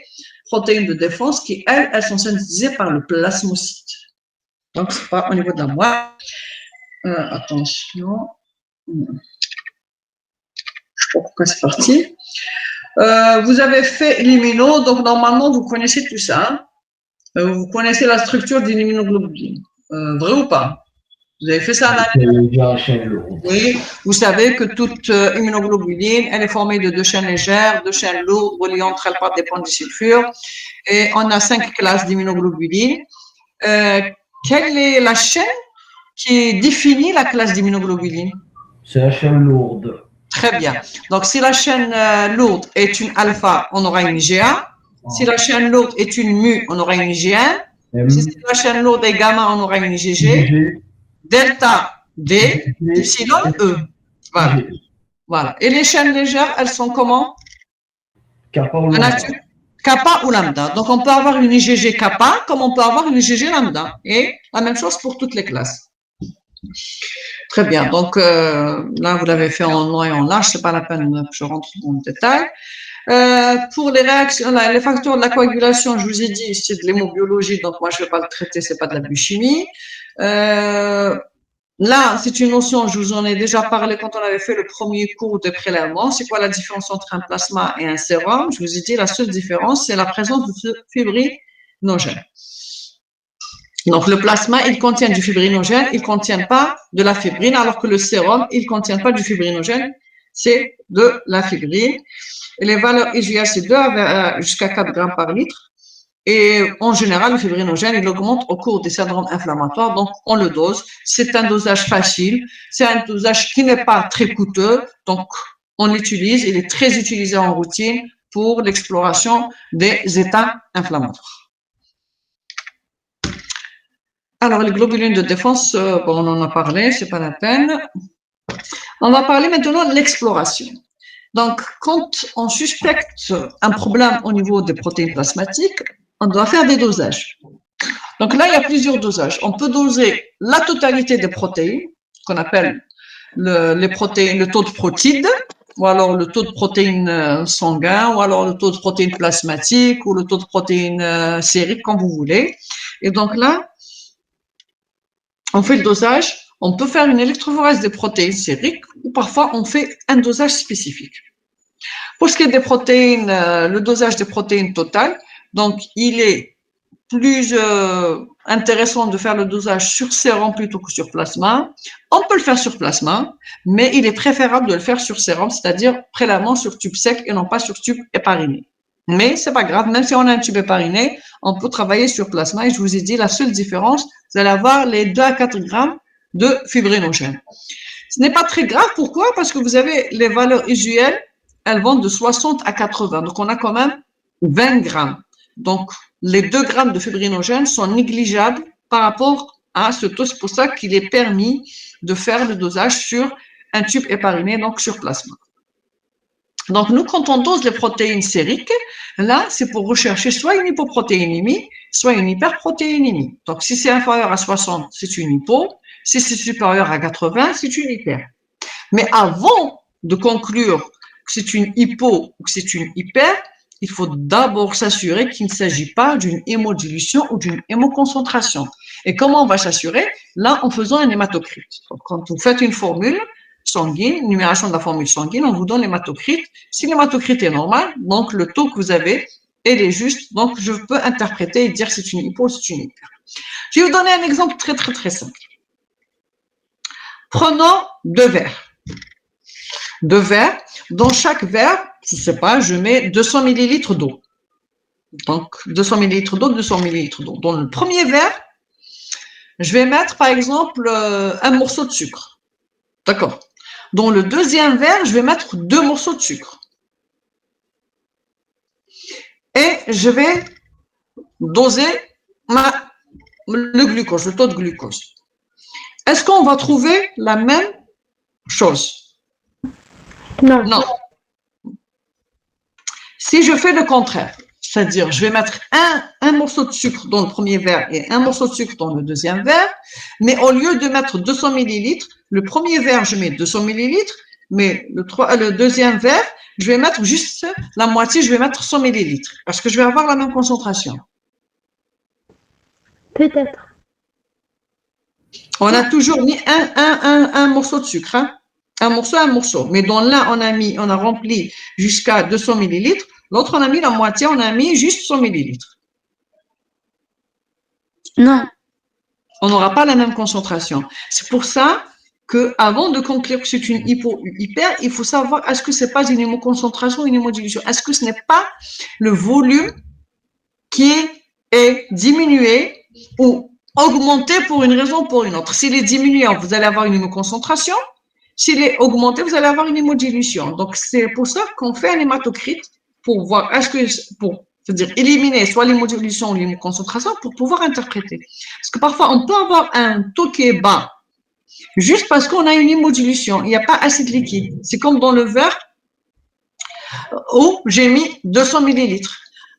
protéines de défense qui, elles sont synthétisées par le plasmocyte. Donc, c'est pas au niveau de la moelle. Attention. Je ne sais pas pourquoi c'est parti. Vous avez fait l'immuno, donc normalement, vous connaissez tout ça. Hein. Vous connaissez la structure d'une immunoglobuline. Vrai ou pas? Vous avez fait ça à Oui, vous savez que toute immunoglobuline, elle est formée de 2 chaînes légères, 2 chaînes lourdes, reliées entre elles par des ponts de sulfure. Et on a 5 classes d'immunoglobulines. Quelle est la chaîne qui définit la classe d'immunoglobuline? C'est la chaîne lourde. Très bien. Donc, si la chaîne lourde est une alpha, on aura une IgA. Si la chaîne lourde est une mu, on aura une IgM. Si la chaîne lourde est gamma, on aura une IgG. Delta, D, epsilon, E. Voilà. Voilà. Et les chaînes légères, elles sont comment? Kappa ou lambda. Kappa ou lambda. Donc, on peut avoir une IgG kappa comme on peut avoir une IgG lambda. Et la même chose pour toutes les classes. Très bien. Donc, là, vous l'avez fait en long et en large. Ce n'est pas la peine que je rentre dans le détail. Pour les réactions, les facteurs de la coagulation, je vous ai dit, c'est de l'hémobiologie. Donc, moi, je ne vais pas le traiter. Ce n'est pas de la biochimie. Là, c'est une notion, je vous en ai déjà parlé quand on avait fait le premier cours de prélèvement. C'est quoi la différence entre un plasma et un sérum? Je vous ai dit, la seule différence, c'est la présence de ce fibrinogène. Donc, le plasma, il contient du fibrinogène, il ne contient pas de la fibrine, alors que le sérum, il ne contient pas du fibrinogène, c'est de la fibrine. Et les valeurs IgA, c'est 2 jusqu'à 4 grammes par litre. Et en général, le fibrinogène, il augmente au cours des syndromes inflammatoires, donc on le dose. C'est un dosage facile, c'est un dosage qui n'est pas très coûteux, donc on l'utilise, il est très utilisé en routine pour l'exploration des états inflammatoires. Alors, les globulines de défense, bon, on en a parlé, c'est pas la peine. On va parler maintenant de l'exploration. Donc, quand on suspecte un problème au niveau des protéines plasmatiques, on doit faire des dosages. Donc là, il y a plusieurs dosages. On peut doser la totalité des protéines, qu'on appelle les protéines, le taux de protide, ou alors le taux de protéines sanguin, ou alors le taux de protéines plasmatiques, ou le taux de protéines sériques, comme vous voulez. Et donc là, on fait le dosage. On peut faire une électrophorèse des protéines sériques, ou parfois on fait un dosage spécifique. Pour ce qui est des protéines, le dosage des protéines totales, donc il est plus intéressant de faire le dosage sur sérum plutôt que sur plasma. On peut le faire sur plasma, mais il est préférable de le faire sur sérum, c'est-à-dire prélèvement sur tube sec et non pas sur tube épariné. Mais c'est pas grave, même si on a un tube épariné, on peut travailler sur plasma. Et je vous ai dit, la seule différence, vous allez avoir les 2 à 4 grammes de fibrinogène. Ce n'est pas très grave, pourquoi? Parce que vous avez les valeurs usuelles, elles vont de 60 à 80. Donc, on a quand même 20 grammes. Donc, les 2 grammes de fibrinogène sont négligeables par rapport à ce taux. C'est pour ça qu'il est permis de faire le dosage sur un tube épariné, donc sur plasma. Donc, nous, quand on dose les protéines sériques, là, c'est pour rechercher soit une hypoprotéinémie, soit une hyperprotéinémie. Donc, si c'est inférieur à 60, c'est une hypo. Si c'est supérieur à 80, c'est une hyper. Mais avant de conclure que c'est une hypo ou que c'est une hyper, il faut d'abord s'assurer qu'il ne s'agit pas d'une hémodilution ou d'une hémoconcentration. Et comment on va s'assurer? Là, en faisant un hématocrite. Donc, quand vous faites une formule sanguine, numération de la formule sanguine, on vous donne l'hématocrite. Si l'hématocrite est normal, donc le taux que vous avez, il est juste. Donc, je peux interpréter et dire c'est une hypo ou c'est une hyper. Je vais vous donner un exemple très, très, très simple. Prenons 2 verres. 2 verres. Dans chaque verre, je ne sais pas, je mets 200 millilitres d'eau. Donc, 200 millilitres d'eau, 200 millilitres d'eau. Dans le premier verre, je vais mettre, par exemple, un morceau de sucre. D'accord. Dans le deuxième verre, je vais mettre 2 morceaux de sucre. Et je vais doser le glucose, le taux de glucose. Est-ce qu'on va trouver la même chose? Non. Non. Si je fais le contraire, c'est-à-dire je vais mettre un morceau de sucre dans le premier verre et un morceau de sucre dans le deuxième verre, mais au lieu de mettre 200 millilitres, le premier verre, je mets 200 millilitres, mais le deuxième verre, je vais mettre juste la moitié, je vais mettre 100 millilitres, parce que je vais avoir la même concentration. Peut-être. On a toujours mis un morceau de sucre, hein? Un morceau. Mais dans l'un, on a rempli jusqu'à 200 millilitres. L'autre, on a mis la moitié, on a mis juste 100 millilitres. Non. On n'aura pas la même concentration. C'est pour ça qu'avant de conclure que c'est une hypo ou hyper, il faut savoir est-ce que c'est pas une hémoconcentration ou une hémodilution. Est-ce que ce n'est pas le volume qui est diminué ou augmenté pour une raison ou pour une autre. S'il est diminué, vous allez avoir une hémoconcentration. S'il est augmenté, vous allez avoir une hémodilution. Donc, c'est pour ça qu'on fait un hématocrite pour voir, c'est-à-dire éliminer soit l'hémodilution ou l'hémoconcentration pour pouvoir interpréter. Parce que parfois, on peut avoir un taux qui est bas, juste parce qu'on a une hémodilution. Il n'y a pas assez de liquide. C'est comme dans le verre où j'ai mis 200 millilitres.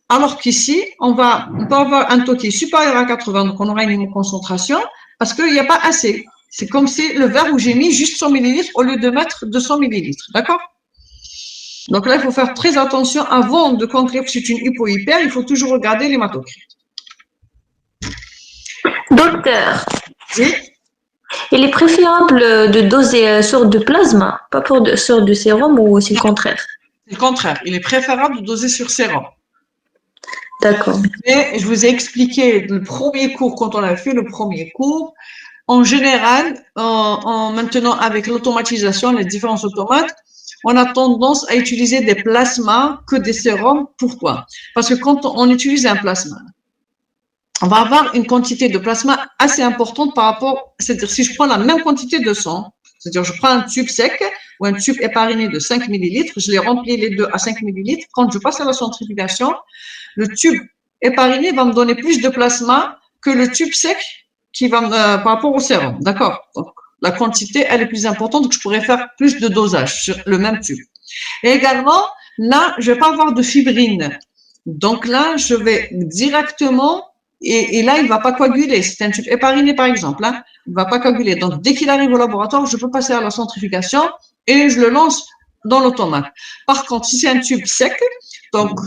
Alors qu'ici, on peut avoir un taux qui est supérieur à 80, donc on aura une hémoconcentration, parce qu'il n'y a pas assez. C'est comme si le verre où j'ai mis juste 100 millilitres au lieu de mettre 200 millilitres. D'accord? Donc là, il faut faire très attention avant de conclure que c'est une hypo-hyper, il faut toujours regarder l'hématocrite. Docteur, Oui. il est préférable de doser sur du plasma, pas sur du sérum ou c'est le contraire? C'est le contraire. Il est préférable de doser sur sérum. D'accord. Et je vous ai expliqué le premier cours, quand on a fait le premier cours, en général, maintenant avec l'automatisation, les différents automates, on a tendance à utiliser des plasmas que des sérums. Pourquoi? Parce que quand on utilise un plasma, on va avoir une quantité de plasma assez importante par rapport, c'est-à-dire si je prends la même quantité de sang, c'est-à-dire je prends un tube sec ou un tube épariné de 5 millilitres, je les remplis les deux à 5 millilitres, quand je passe à la centrifugation, le tube épariné va me donner plus de plasma que le tube sec qui va par rapport au sérum, d'accord? Donc, la quantité, elle est plus importante, donc je pourrais faire plus de dosage sur le même tube. Et également, là, je vais pas avoir de fibrine. Donc là, je vais directement, et là, il va pas coaguler. C'est un tube épariné, par exemple, hein, il va pas coaguler. Donc, dès qu'il arrive au laboratoire, je peux passer à la centrifugation et je le lance dans l'automate. Par contre, si c'est un tube sec, donc,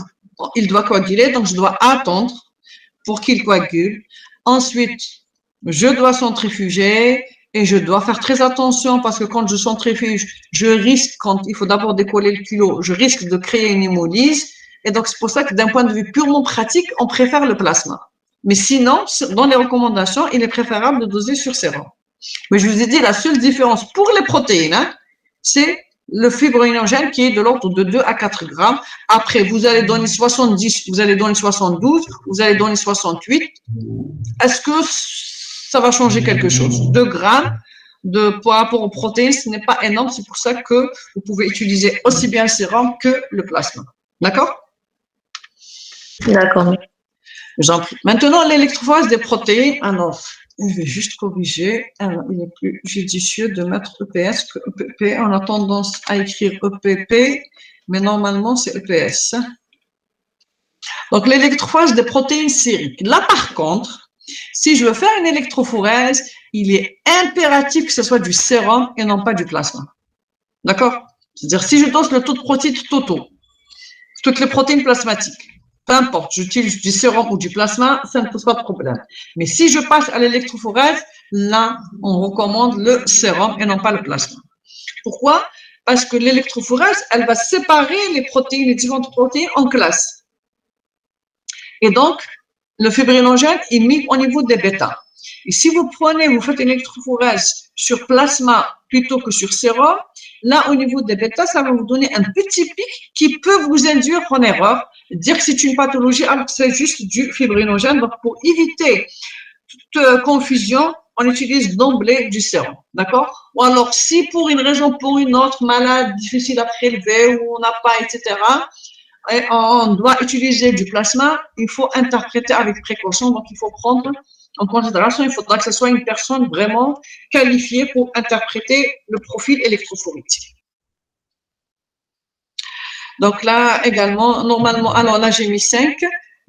il doit coaguler, donc je dois attendre pour qu'il coagule. Ensuite, je dois centrifuger et je dois faire très attention parce que quand je centrifuge, je risque, quand il faut d'abord décoller le culot, je risque de créer une hémolyse. Et donc, c'est pour ça que d'un point de vue purement pratique, on préfère le plasma. Mais sinon, dans les recommandations, il est préférable de doser sur sérum. Mais je vous ai dit, la seule différence pour les protéines, hein, c'est le fibrinogène qui est de l'ordre de 2 à 4 grammes. Après, vous allez donner 70, vous allez donner 72, vous allez donner 68. Est-ce que ça va changer quelque chose? 2 grammes par rapport aux protéines, ce n'est pas énorme. C'est pour ça que vous pouvez utiliser aussi bien le sérum que le plasma. D'accord? D'accord. J'en prie. Maintenant, l'électrophorèse des protéines. Alors, je vais juste corriger. Alors, il est plus judicieux de mettre EPS que EPP. On a tendance à écrire EPP, mais normalement, c'est EPS. Donc, l'électrophorèse des protéines sériques. Là, par contre, si je veux faire une électrophorèse, il est impératif que ce soit du sérum et non pas du plasma. D'accord? C'est-à-dire, si je dose le taux de protéines totaux, toutes les protéines plasmatiques, peu importe, j'utilise du sérum ou du plasma, ça ne pose pas de problème. Mais si je passe à l'électrophorèse, là, on recommande le sérum et non pas le plasma. Pourquoi? Parce que l'électrophorèse, elle va séparer les protéines, les différentes protéines en classes. Et donc, le fibrinogène est mis au niveau des bêta. Et si vous faites une électrophorèse sur plasma plutôt que sur sérum, là, au niveau des bêta, ça va vous donner un petit pic qui peut vous induire en erreur, dire que c'est une pathologie alors que c'est juste du fibrinogène. Donc, pour éviter toute confusion, on utilise d'emblée du sérum, d'accord? Ou alors, si pour une raison ou pour une autre, malade, difficile à prélever, ou on n'a pas, etc., et on doit utiliser du plasma, il faut interpréter avec précaution, donc il faut prendre en considération, il faudra que ce soit une personne vraiment qualifiée pour interpréter le profil électrophorétique. Donc là, également, normalement, alors là, j'ai mis 5,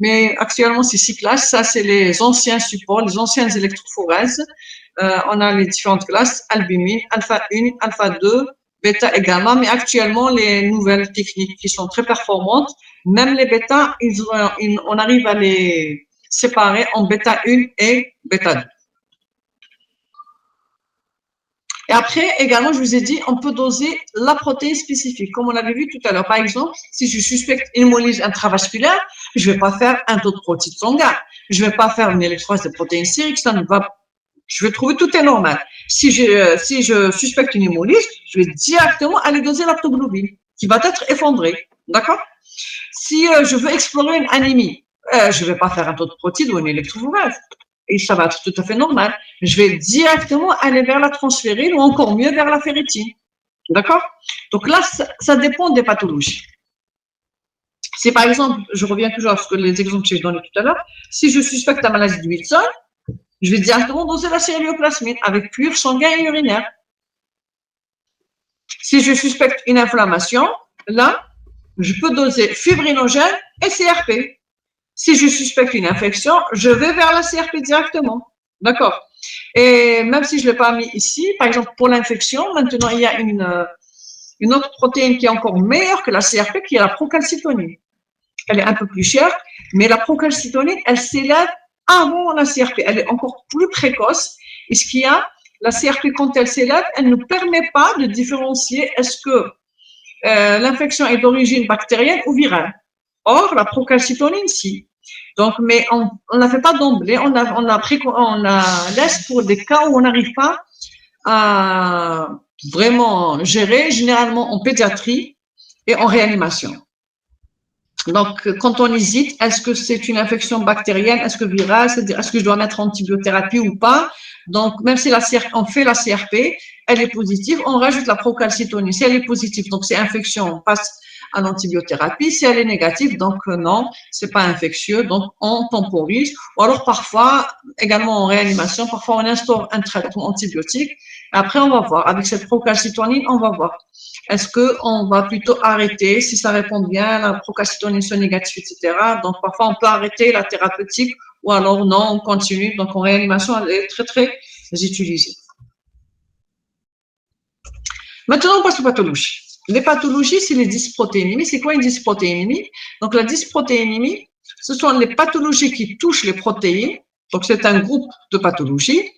mais actuellement, c'est 6 classes. Ça, c'est les anciens supports, les anciennes électrophorèses. On a les différentes classes, albumine, alpha 1, alpha 2, bêta et gamma, mais actuellement, les nouvelles techniques qui sont très performantes, même les bêta, on arrive à les séparer en bêta 1 et bêta 2. Et après, également, je vous ai dit, on peut doser la protéine spécifique, comme on l'avait vu tout à l'heure. Par exemple, si je suspecte une hémolyse intravasculaire, je ne vais pas faire un taux de protéines sanguine. Je ne vais pas faire une électrolyse de protéines sériques, ça ne va. Je vais trouver tout est normal. Si je suspecte une hémolyse, je vais directement aller doser la ptoglobine, qui va être effondrée. D'accord? Si je veux explorer une anémie, je ne vais pas faire un taux de protéines ou une électrophorèse. Et ça va être tout à fait normal. Je vais directement aller vers la transférine ou encore mieux vers la ferritine. D'accord? Donc là, ça dépend des pathologies. Si par exemple, je reviens toujours à ce que les exemples que j'ai donnés tout à l'heure, si je suspecte la maladie de Wilson, je vais directement doser la cérélioplasmine avec cuivre sanguin et urinaire. Si je suspecte une inflammation, là, je peux doser fibrinogène et CRP. Si je suspecte une infection, je vais vers la CRP directement. D'accord? Et même si je ne l'ai pas mis ici, par exemple, pour l'infection, maintenant, il y a une autre protéine qui est encore meilleure que la CRP, qui est la procalcitonine. Elle est un peu plus chère, mais la procalcitonine, elle s'élève avant la CRP. Elle est encore plus précoce. Et ce qu'il y a, la CRP, quand elle s'élève, elle ne permet pas de différencier est-ce que l'infection est d'origine bactérienne ou virale. Or, la procalcitonine, si. Donc, mais on ne la fait pas d'emblée, on la laisse pour des cas où on n'arrive pas à vraiment gérer, généralement en pédiatrie et en réanimation. Donc, quand on hésite, est-ce que c'est une infection bactérienne, est-ce que virale, c'est-à-dire est-ce que je dois mettre antibiothérapie ou pas? Donc, même si on fait la CRP, elle est positive, on rajoute la procalcitonine. Si elle est positive, donc c'est infection, on passe à l'antibiothérapie. Si elle est négative, donc non, c'est pas infectieux, donc on temporise. Ou alors parfois, également en réanimation, parfois on instaure un traitement antibiotique. Après, on va voir. Avec cette procalcitonine, on va voir. Est-ce qu'on va plutôt arrêter si ça répond bien, la procalcitonine soit négative, etc. Donc parfois on peut arrêter la thérapeutique ou alors non, on continue. Donc en réanimation, elle est très très utilisée. Maintenant, on passe aux pathologies. Les pathologies, c'est les dysprotéinémies. C'est quoi une dysprotéinémie? Donc, la dysprotéinémie, ce sont les pathologies qui touchent les protéines. Donc, c'est un groupe de pathologies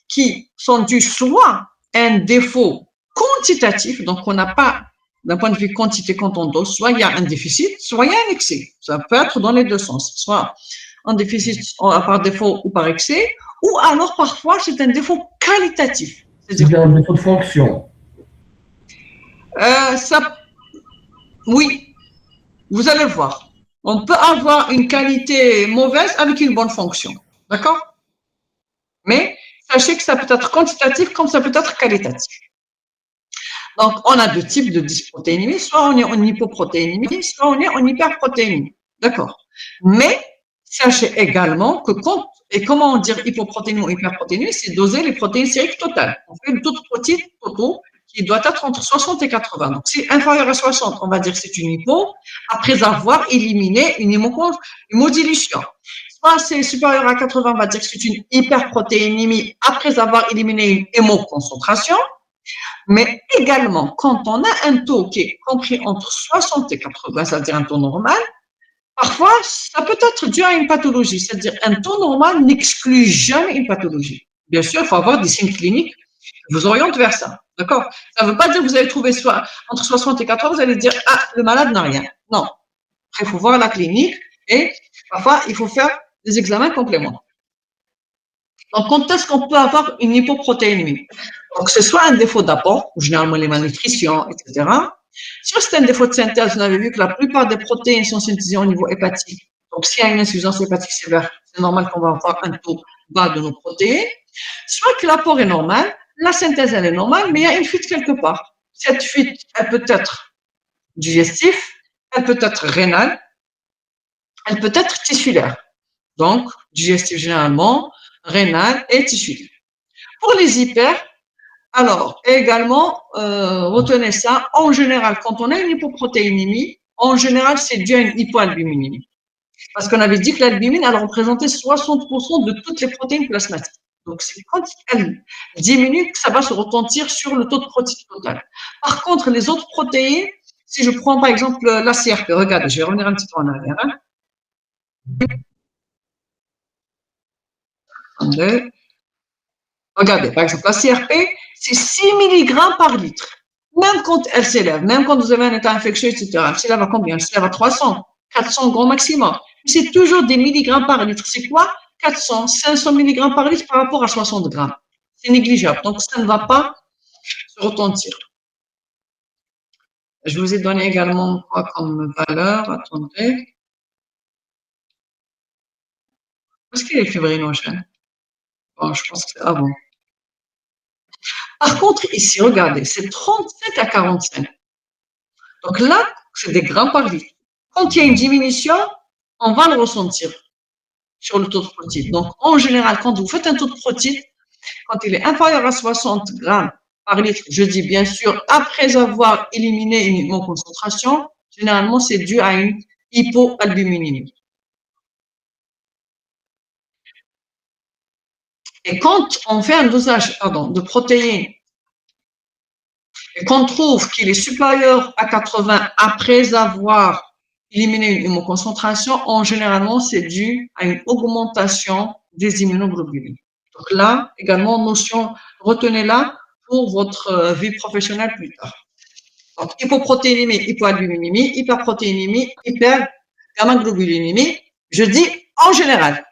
qui sont dues soit à un défaut quantitatif, donc on n'a pas, d'un point de vue quantité quand on dose, soit il y a un déficit, soit il y a un excès. Ça peut être dans les deux sens, soit un déficit par défaut ou par excès, ou alors parfois c'est un défaut qualitatif. C'est-à-dire un défaut de fonction. Oui, vous allez voir. On peut avoir une qualité mauvaise avec une bonne fonction. D'accord? Mais sachez que ça peut être quantitatif comme ça peut être qualitatif. Donc, on a deux types de dysprotéinémie. Soit on est en hypoprotéinémie, soit on est en hyperprotéinémie. D'accord? Mais sachez également que comment dire hypoprotéinémie ou hyperprotéinémie, c'est doser les protéines sériques totales. On fait le taux de protéines totaux qui doit être entre 60 et 80. Donc, si inférieur à 60, on va dire que c'est une hypo, après avoir éliminé une hémodilution. Soit c'est supérieur à 80, on va dire que c'est une hyperprotéinémie après avoir éliminé une hémoconcentration. Mais également, quand on a un taux qui est compris entre 60 et 80, c'est-à-dire un taux normal, parfois, ça peut être dû à une pathologie. C'est-à-dire un taux normal n'exclut jamais une pathologie. Bien sûr, il faut avoir des signes cliniques qui vous orientent vers ça. D'accord? Ça ne veut pas dire que vous allez trouver entre 60 et 80, vous allez dire, ah, le malade n'a rien. Non. Après, il faut voir la clinique et parfois, il faut faire des examens complémentaires. Donc, quand est-ce qu'on peut avoir une hypoprotéinémie? Donc, ce soit un défaut d'apport, ou généralement les malnutritions, etc. Si c'est un défaut de synthèse, vous avez vu que la plupart des protéines sont synthétisées au niveau hépatique. Donc, s'il y a une insuffisance hépatique sévère, c'est normal qu'on va avoir un taux bas de nos protéines. Soit que l'apport est normal, la synthèse, elle est normale, mais il y a une fuite quelque part. Cette fuite, elle peut être digestive, elle peut être rénale, elle peut être tissulaire. Donc, digestive généralement, rénale et tissulaire. Pour les hyper, alors également, retenez ça, en général, quand on a une hypoprotéinémie, en général, c'est dû à une hypoalbuminémie. Parce qu'on avait dit que l'albumine, elle représentait 60% de toutes les protéines plasmatiques. Donc, c'est quand elle diminue que ça va se retentir sur le taux de protéines total. Par contre, les autres protéines, si je prends par exemple la CRP, regardez, je vais revenir un petit peu en arrière. Hein. Attendez. Regardez, par exemple, la CRP, c'est 6 mg par litre. Même quand elle s'élève, même quand vous avez un état infectieux, etc., elle s'élève à combien? Elle s'élève à 300, 400 grand maximum. C'est toujours des milligrammes par litre. C'est quoi? 400, 500 mg par litre par rapport à 60 grammes. C'est négligeable. Donc, ça ne va pas se retentir. Je vous ai donné également quoi comme valeur? Attendez. Est-ce qu'il est fibrinogène? Bon, je pense que c'est avant. Par contre, ici, regardez, c'est 35 à 45. Donc là, c'est des grammes par litre. Quand il y a une diminution, on va le ressentir sur le taux de protéines. Donc, en général, quand vous faites un taux de protéines, quand il est inférieur à 60 grammes par litre, je dis bien sûr, après avoir éliminé une hypoconcentration, généralement, c'est dû à une hypoalbuminémie. Et quand on fait un dosage de protéines et qu'on trouve qu'il est supérieur à 80 après avoir éliminé une hémoconcentration, en généralement, c'est dû à une augmentation des immunoglobulines. Donc là, également, notion, retenez-la pour votre vie professionnelle plus tard. Donc, hypoprotéinémie, hypoalbuminémie, hyperprotéinémie, hypergammaglobulinémie, je dis en général.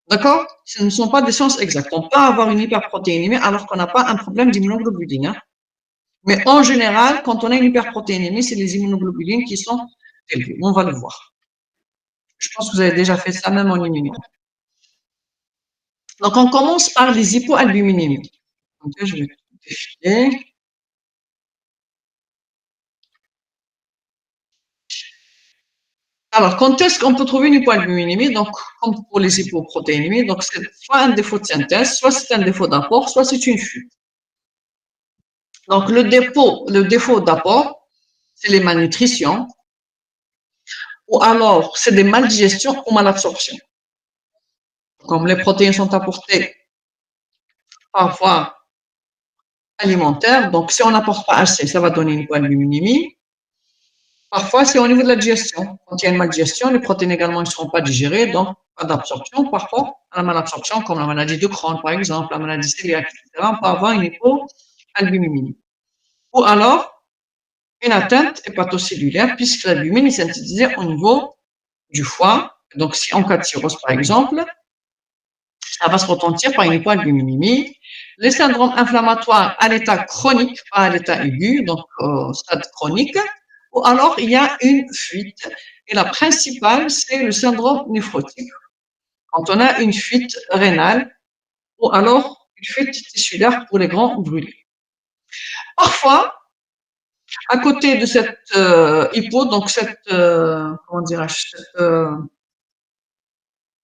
D'accord? Ce ne sont pas des sciences exactes. On peut avoir une hyperprotéinémie alors qu'on n'a pas un problème d'immunoglobuline. Hein? Mais en général, quand on a une hyperprotéinémie, c'est les immunoglobulines qui sont élevées. On va le voir. Je pense que vous avez déjà fait ça même en immuno. Donc, on commence par les hypoalbuminémies. Donc, je vais défiler. Alors, quand est-ce qu'on peut trouver une hypoalbuminémie? Donc, comme pour les hypoprotéinémies, donc c'est soit un défaut de synthèse, soit c'est un défaut d'apport, soit c'est une fuite. Donc, le défaut d'apport, c'est les malnutritions, ou alors c'est des maldigestions ou malabsorptions. Comme les protéines sont apportées par voie alimentaire, donc si on n'apporte pas assez, ça va donner une hypoalbuminémie. Parfois, c'est au niveau de la digestion. Quand il y a une maldigestion, les protéines également ne seront pas digérées, donc pas d'absorption. Parfois, la malabsorption, comme la maladie de Crohn, par exemple, la maladie cœliaque, etc., on peut avoir une hypoalbuminémie. Ou alors, une atteinte hépatocellulaire, puisque l'albumine est synthétisée au niveau du foie. Donc, si en cas de cirrhose, par exemple, ça va se retentir par une hypoalbuminémie. Les syndromes inflammatoires à l'état chronique, pas à l'état aigu, donc au stade chronique, ou alors il y a une fuite. Et la principale, c'est le syndrome néphrotique. Quand on a une fuite rénale, ou alors une fuite tissulaire pour les grands brûlés. Parfois, à côté de cette hypo, donc cette, comment dirais-je, cette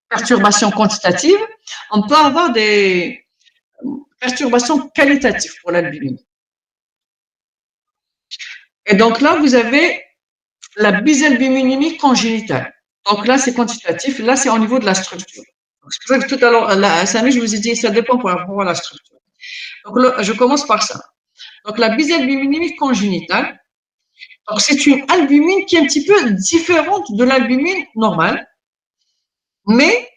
perturbation quantitative, on peut avoir des perturbations qualitatives pour l'albumine. Et donc là, vous avez la bisalbuminémie congénitale. Donc là, c'est quantitatif. Là, c'est au niveau de la structure. C'est pour ça que tout à l'heure, Samy, je vous ai dit, ça dépend pour la structure. Donc là, je commence par ça. Donc, la bisalbuminémie congénitale, donc c'est une albumine qui est un petit peu différente de l'albumine normale, mais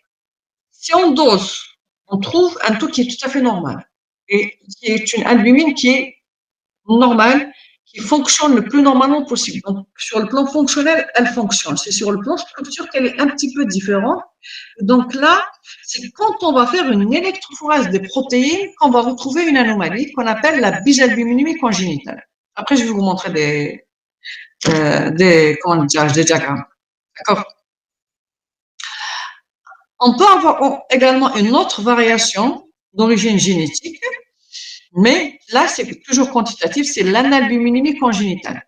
si on dose, on trouve un taux qui est tout à fait normal et qui est une albumine qui est normale, qui fonctionne le plus normalement possible. Donc, sur le plan fonctionnel, elle fonctionne. C'est sur le plan structure qu'elle est un petit peu différente. Donc là, c'est quand on va faire une électrophorèse des protéines qu'on va retrouver une anomalie qu'on appelle la bisalbuminémie congénitale. Après, je vais vous montrer des diagrammes. D'accord? On peut avoir également une autre variation d'origine génétique, mais là, c'est toujours quantitatif, c'est l'analbuminémie congénitale.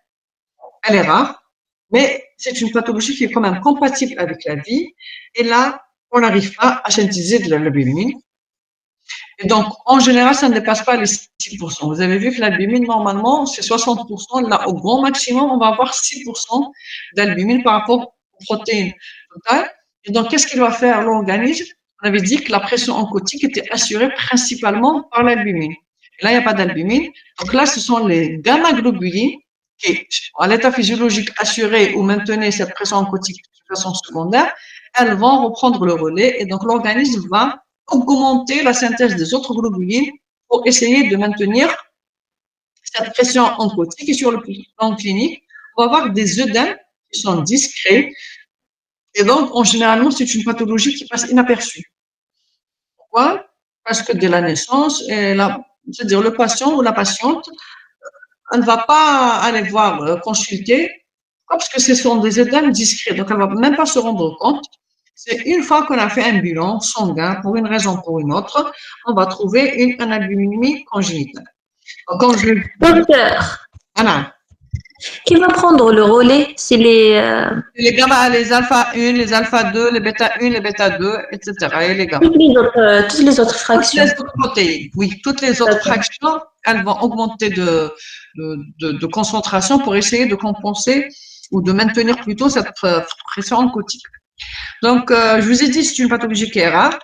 Elle est rare, mais c'est une pathologie qui est quand même compatible avec la vie. Et là, on n'arrive pas à synthétiser de l'albumine. Et donc, en général, ça ne dépasse pas les 6%. Vous avez vu que l'albumine, normalement, c'est 60%. Là, au grand maximum, on va avoir 6% d'albumine par rapport aux protéines totales. Et donc, qu'est-ce qu'il va faire l'organisme? On avait dit que la pression oncotique était assurée principalement par l'albumine. Et là, il n'y a pas d'albumine. Donc là, ce sont les gamma-globulines qui, à l'état physiologique, assuraient ou maintenaient cette pression oncotique de façon secondaire. Elles vont reprendre le relais et donc l'organisme va augmenter la synthèse des autres globulines pour essayer de maintenir cette pression oncotique. Et sur le plan clinique, on va avoir des œdèmes qui sont discrets. Et donc, généralement, c'est une pathologie qui passe inaperçue. Pourquoi? Parce que dès la naissance, c'est-à-dire le patient ou la patiente, elle ne va pas aller voir, consulter, parce que ce sont des œdèmes discrets. Donc, elle ne va même pas se rendre compte. C'est une fois qu'on a fait un bilan sanguin, pour une raison ou pour une autre, on va trouver une analbuminémie congénitale. Donc, quand je... Docteur, Voilà. qui va prendre le relais? C'est Les gamma, les alpha 1, les alpha 2, les bêta 1, les bêta 2, etc. Et les gamma. toutes les autres Toutes fractions. les autres protéines, oui, toutes les autres fractions, elles vont augmenter de concentration pour essayer de compenser ou de maintenir plutôt cette pression oncotique. Donc, je vous ai dit, c'est une pathologie qui est rare.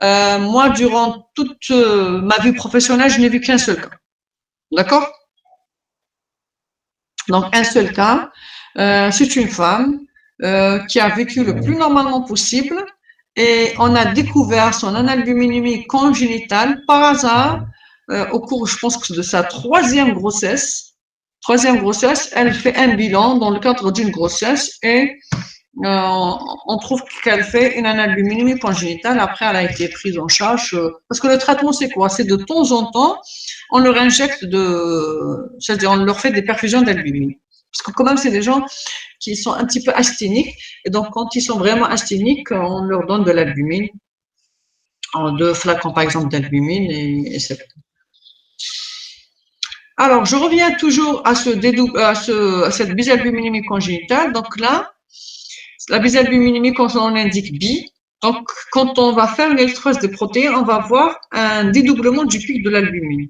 Moi, durant toute ma vie professionnelle, je n'ai vu qu'un seul cas. D'accord? Donc, un seul cas. C'est une femme qui a vécu le plus normalement possible et on a découvert son analbuminémie congénitale par hasard au cours, je pense, de sa troisième grossesse. Troisième grossesse, elle fait un bilan dans le cadre d'une grossesse et on trouve qu'elle fait une analbuminémie congénitale. Après, elle a été prise en charge parce que le traitement, c'est quoi? C'est de temps en temps, on leur injecte c'est-à-dire on leur fait des perfusions d'albumine. Parce que quand même, c'est des gens qui sont un petit peu asthéniques. Et donc, quand ils sont vraiment asthéniques, on leur donne de l'albumine, en 2 flacons, par exemple, d'albumine, et c'est tout. Alors, je reviens toujours à cette bisalbuminémie congénitale. Donc là, la bisalbuminémie, quand on indique bi, donc quand on va faire une électrophorèse des protéines, on va avoir un dédoublement du pic de l'albumine.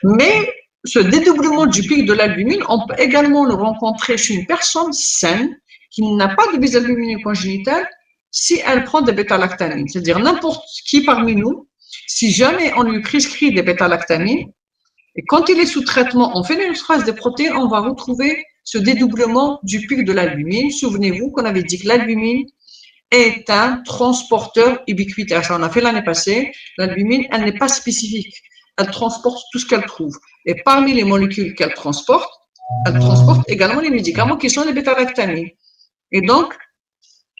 Mais ce dédoublement du pic de l'albumine, on peut également le rencontrer chez une personne saine qui n'a pas de bisalbuminémie congénitale si elle prend des bêta-lactamines. C'est-à-dire n'importe qui parmi nous, si jamais on lui prescrit des bêta-lactamines, et quand il est sous traitement, on fait l'électrophorèse des protéines, on va retrouver ce dédoublement du pic de l'albumine. Souvenez-vous qu'on avait dit que l'albumine est un transporteur ubiquitaire. Ça, on a fait l'année passée. L'albumine, elle n'est pas spécifique. Elle transporte tout ce qu'elle trouve. Et parmi les molécules qu'elle transporte, elle transporte également les médicaments qui sont les bêta-lactamines. Et donc,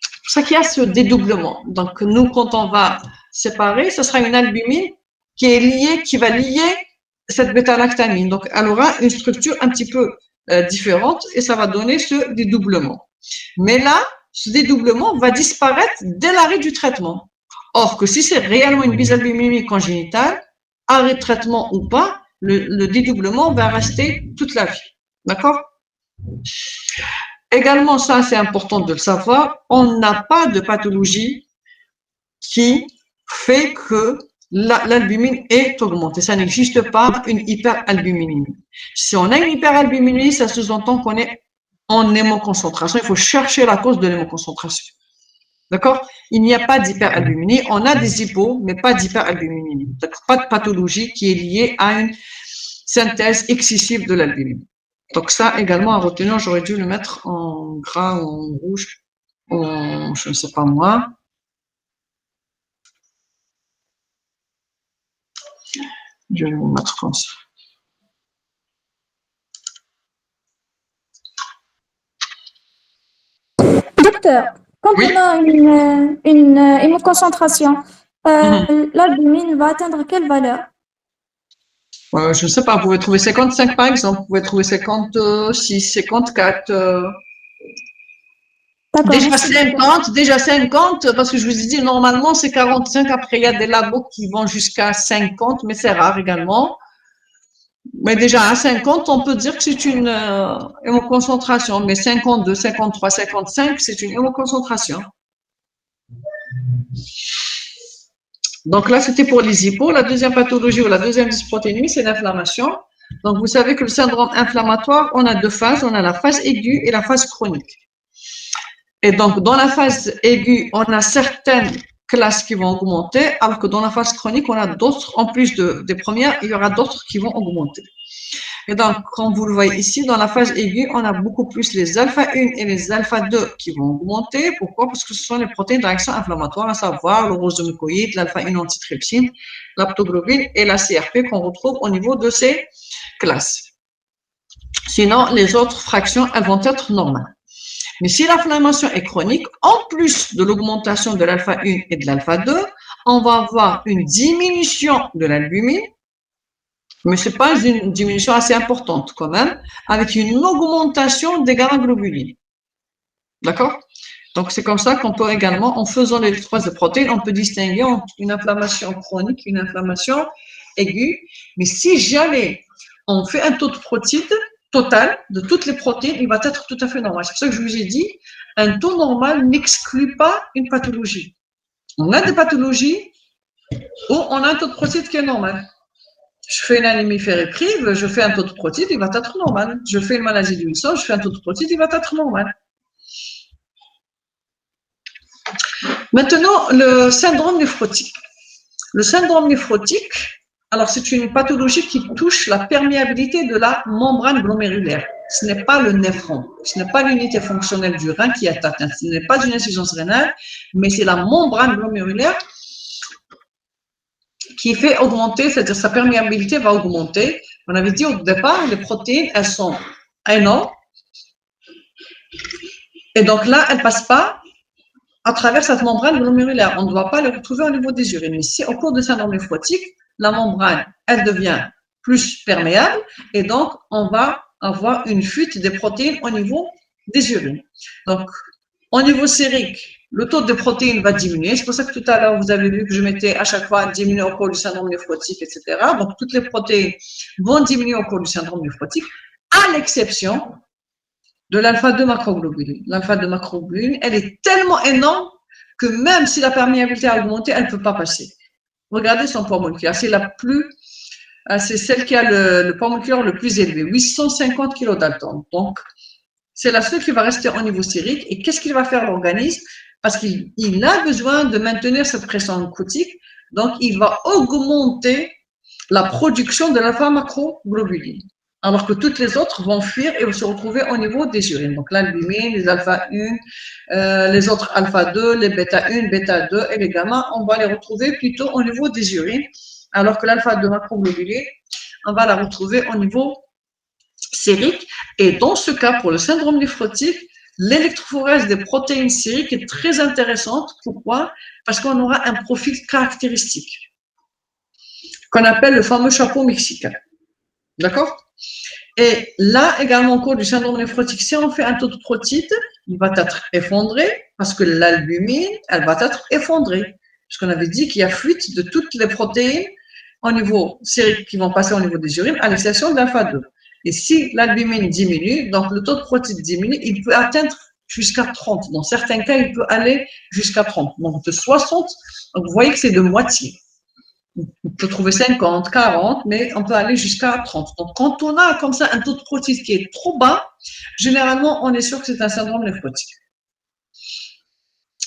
c'est pour ça qu'il y a ce dédoublement. Donc, nous, quand on va séparer, ce sera une albumine qui va lier cette bêta-lactamine. Donc, elle aura une structure un petit peu différente et ça va donner ce dédoublement. Mais là, ce dédoublement va disparaître dès l'arrêt du traitement. Or, que si c'est réellement une bisalbuminémie congénitale, arrêt de traitement ou pas, le dédoublement va rester toute la vie. D'accord? Également, ça, c'est important de le savoir, on n'a pas de pathologie qui fait que l'albumine est augmentée. Ça n'existe pas une hyperalbuminémie. Si on a une hyperalbuminémie, ça sous-entend qu'on est en hémoconcentration. Il faut chercher la cause de l'hémoconcentration. D'accord? Il n'y a pas d'hyperalbuminémie. On a des hypos, mais pas d'hyperalbuminémie. Pas de pathologie qui est liée à une synthèse excessive de l'albumine. Donc ça également à retenir, j'aurais dû le mettre en gras, en rouge, en, je ne sais pas moi. Je vais le mettre comme ça. Docteur, quand Oui. on a une hémoconcentration, l'albumine va atteindre quelle valeur? Je ne sais pas, vous pouvez trouver 55 par exemple, vous pouvez trouver 56, 54. D'accord, Déjà merci. 50, parce que je vous ai dit, normalement, c'est 45. Après, il y a des labos qui vont jusqu'à 50, mais c'est rare également. Mais déjà, à 50, on peut dire que c'est une hémoconcentration. Mais 52, 53, 55, c'est une hémoconcentration. Donc là, c'était pour les hypos. La deuxième pathologie ou la deuxième dysprotéinémie, c'est l'inflammation. Donc, vous savez que le syndrome inflammatoire, on a deux phases. On a la phase aiguë et la phase chronique. Et donc, dans la phase aiguë, on a certaines classes qui vont augmenter, alors que dans la phase chronique, on a d'autres, en plus des premières, il y aura d'autres qui vont augmenter. Et donc, comme vous le voyez ici, dans la phase aiguë, on a beaucoup plus les alpha-1 et les alpha-2 qui vont augmenter. Pourquoi? Parce que ce sont les protéines de réaction inflammatoire, à savoir le rosomucoïde, l'alpha-1 antitrypsine, l'aptoglobine et la CRP qu'on retrouve au niveau de ces classes. Sinon, les autres fractions, elles vont être normales. Mais si l'inflammation est chronique, en plus de l'augmentation de l'alpha-1 et de l'alpha-2, on va avoir une diminution de l'albumine, mais ce n'est pas une diminution assez importante quand même, avec une augmentation des gamma-globulines. D'accord? Donc, c'est comme ça qu'on peut également, en faisant l'électrophorèse de protéines, on peut distinguer entre une inflammation chronique et une inflammation aiguë. Mais si jamais on fait un taux de protéines total de toutes les protéines, il va être tout à fait normal. C'est pour ça que je vous ai dit, un taux normal n'exclut pas une pathologie. On a des pathologies où on a un taux de protéines qui est normal. Je fais une anémie ferriprive, je fais un taux de protéines, il va être normal. Je fais une maladie du sang, je fais un taux de protéines, il va être normal. Maintenant, le syndrome néphrotique. Le syndrome néphrotique, alors c'est une pathologie qui touche la perméabilité de la membrane glomérulaire. Ce n'est pas le néphron, ce n'est pas l'unité fonctionnelle du rein qui est atteinte, ce n'est pas une insuffisance rénale, mais c'est la membrane glomérulaire qui fait augmenter, c'est-à-dire sa perméabilité va augmenter. On avait dit au départ, les protéines, elles sont énormes, et donc là, elles ne passent pas à travers cette membrane glomérulaire. On ne doit pas les retrouver au niveau des urines. Mais si au cours du syndrome néphrotique, la membrane, elle devient plus perméable et donc on va avoir une fuite des protéines au niveau des urines. Donc, au niveau sérique, le taux de protéines va diminuer. C'est pour ça que tout à l'heure, vous avez vu que je mettais à chaque fois diminuer au cours du syndrome néphrotique, etc. Donc, toutes les protéines vont diminuer au cours du syndrome néphrotique, à l'exception de l'alpha-2 macroglobuline. L'alpha-2 macroglobuline, elle est tellement énorme que même si la perméabilité a augmenté, elle ne peut pas passer. Regardez son poids moléculaire. C'est celle qui a le poids moléculaire le plus élevé, 850 kilodaltons. Donc, c'est la seule qui va rester au niveau sérique. Et qu'est-ce qu'il va faire l'organisme? Parce qu'il a besoin de maintenir cette pression oncotique. Donc, il va augmenter la production de l'alpha-macroglobuline. Alors que toutes les autres vont fuir et vont se retrouver au niveau des urines. Donc, l'albumine, les alpha-1, les autres alpha-2, les bêta-1, bêta-2 et les gamma, on va les retrouver plutôt au niveau des urines. Alors que l'alpha-2 macroglobuline, on va la retrouver au niveau sérique. Et dans ce cas, pour le syndrome néphrotique, l'électrophorèse des protéines sériques est très intéressante. Pourquoi? Parce qu'on aura un profil caractéristique qu'on appelle le fameux chapeau mexicain. D'accord? Et là, également, au cours du syndrome néphrotique, si on fait un taux de protéines, il va être effondré parce que l'albumine, elle va être effondrée. Parce qu'on avait dit qu'il y a fuite de toutes les protéines au niveau sérique qui vont passer au niveau des urines, à l'exception de l'alpha-2. Et si l'albumine diminue, donc le taux de protéines diminue, il peut atteindre jusqu'à 30. Dans certains cas, il peut aller jusqu'à 30. Donc de 60, donc vous voyez que c'est de moitié. On peut trouver 50, 40, mais on peut aller jusqu'à 30. Donc, quand on a comme ça un taux de protéines qui est trop bas, généralement, on est sûr que c'est un syndrome néphrotique.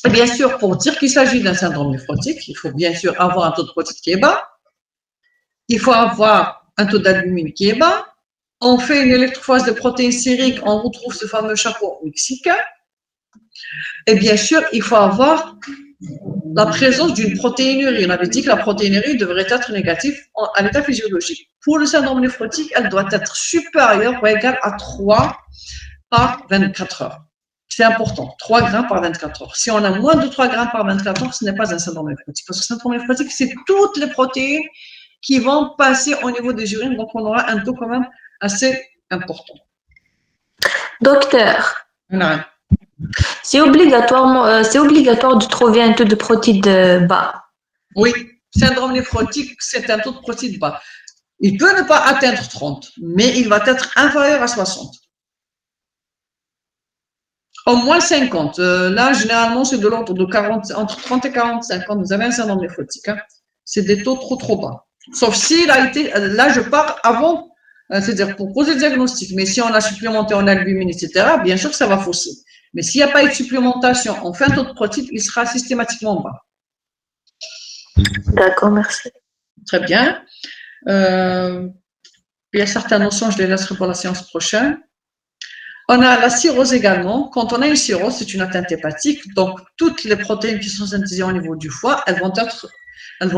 Et bien sûr, pour dire qu'il s'agit d'un syndrome néphrotique, il faut bien sûr avoir un taux de protéines qui est bas. Il faut avoir un taux d'albumine qui est bas. On fait une électrophorèse de protéines sériques, on retrouve ce fameux chapeau mexicain. Et bien sûr, il faut avoir la présence d'une protéinurie. On avait dit que la protéinurie devrait être négative à l'état physiologique. Pour le syndrome néphrotique, elle doit être supérieure ou égale à 3 par 24 heures. C'est important, 3 grammes par 24 heures. Si on a moins de 3 grammes par 24 heures, ce n'est pas un syndrome néphrotique. Parce que le syndrome néphrotique, c'est toutes les protéines qui vont passer au niveau des urines. Donc, on aura un taux quand même assez important. Docteur, Non. c'est obligatoire de trouver un taux de protéines bas. Oui, syndrome néphrotique, c'est un taux de protéines bas. Il peut ne pas atteindre 30, mais il va être inférieur à 60. Au moins 50. Là, généralement, c'est de l'ordre de 40, entre 30 et 45 quand vous avez un syndrome néphrotique. Hein. C'est des taux trop bas. Sauf s'il a été, là, je pars avant, c'est-à-dire pour poser le diagnostic. Mais si on a supplémenté en albumine, etc., bien sûr que ça va fausser. Mais s'il n'y a pas eu de supplémentation, on fait un taux de protéines, il sera systématiquement bas. D'accord, merci. Très bien. Il y a certaines notions, je les laisserai pour la séance prochaine. On a la cirrhose également. Quand on a une cirrhose, c'est une atteinte hépatique. Donc, toutes les protéines qui sont synthétisées au niveau du foie, elles vont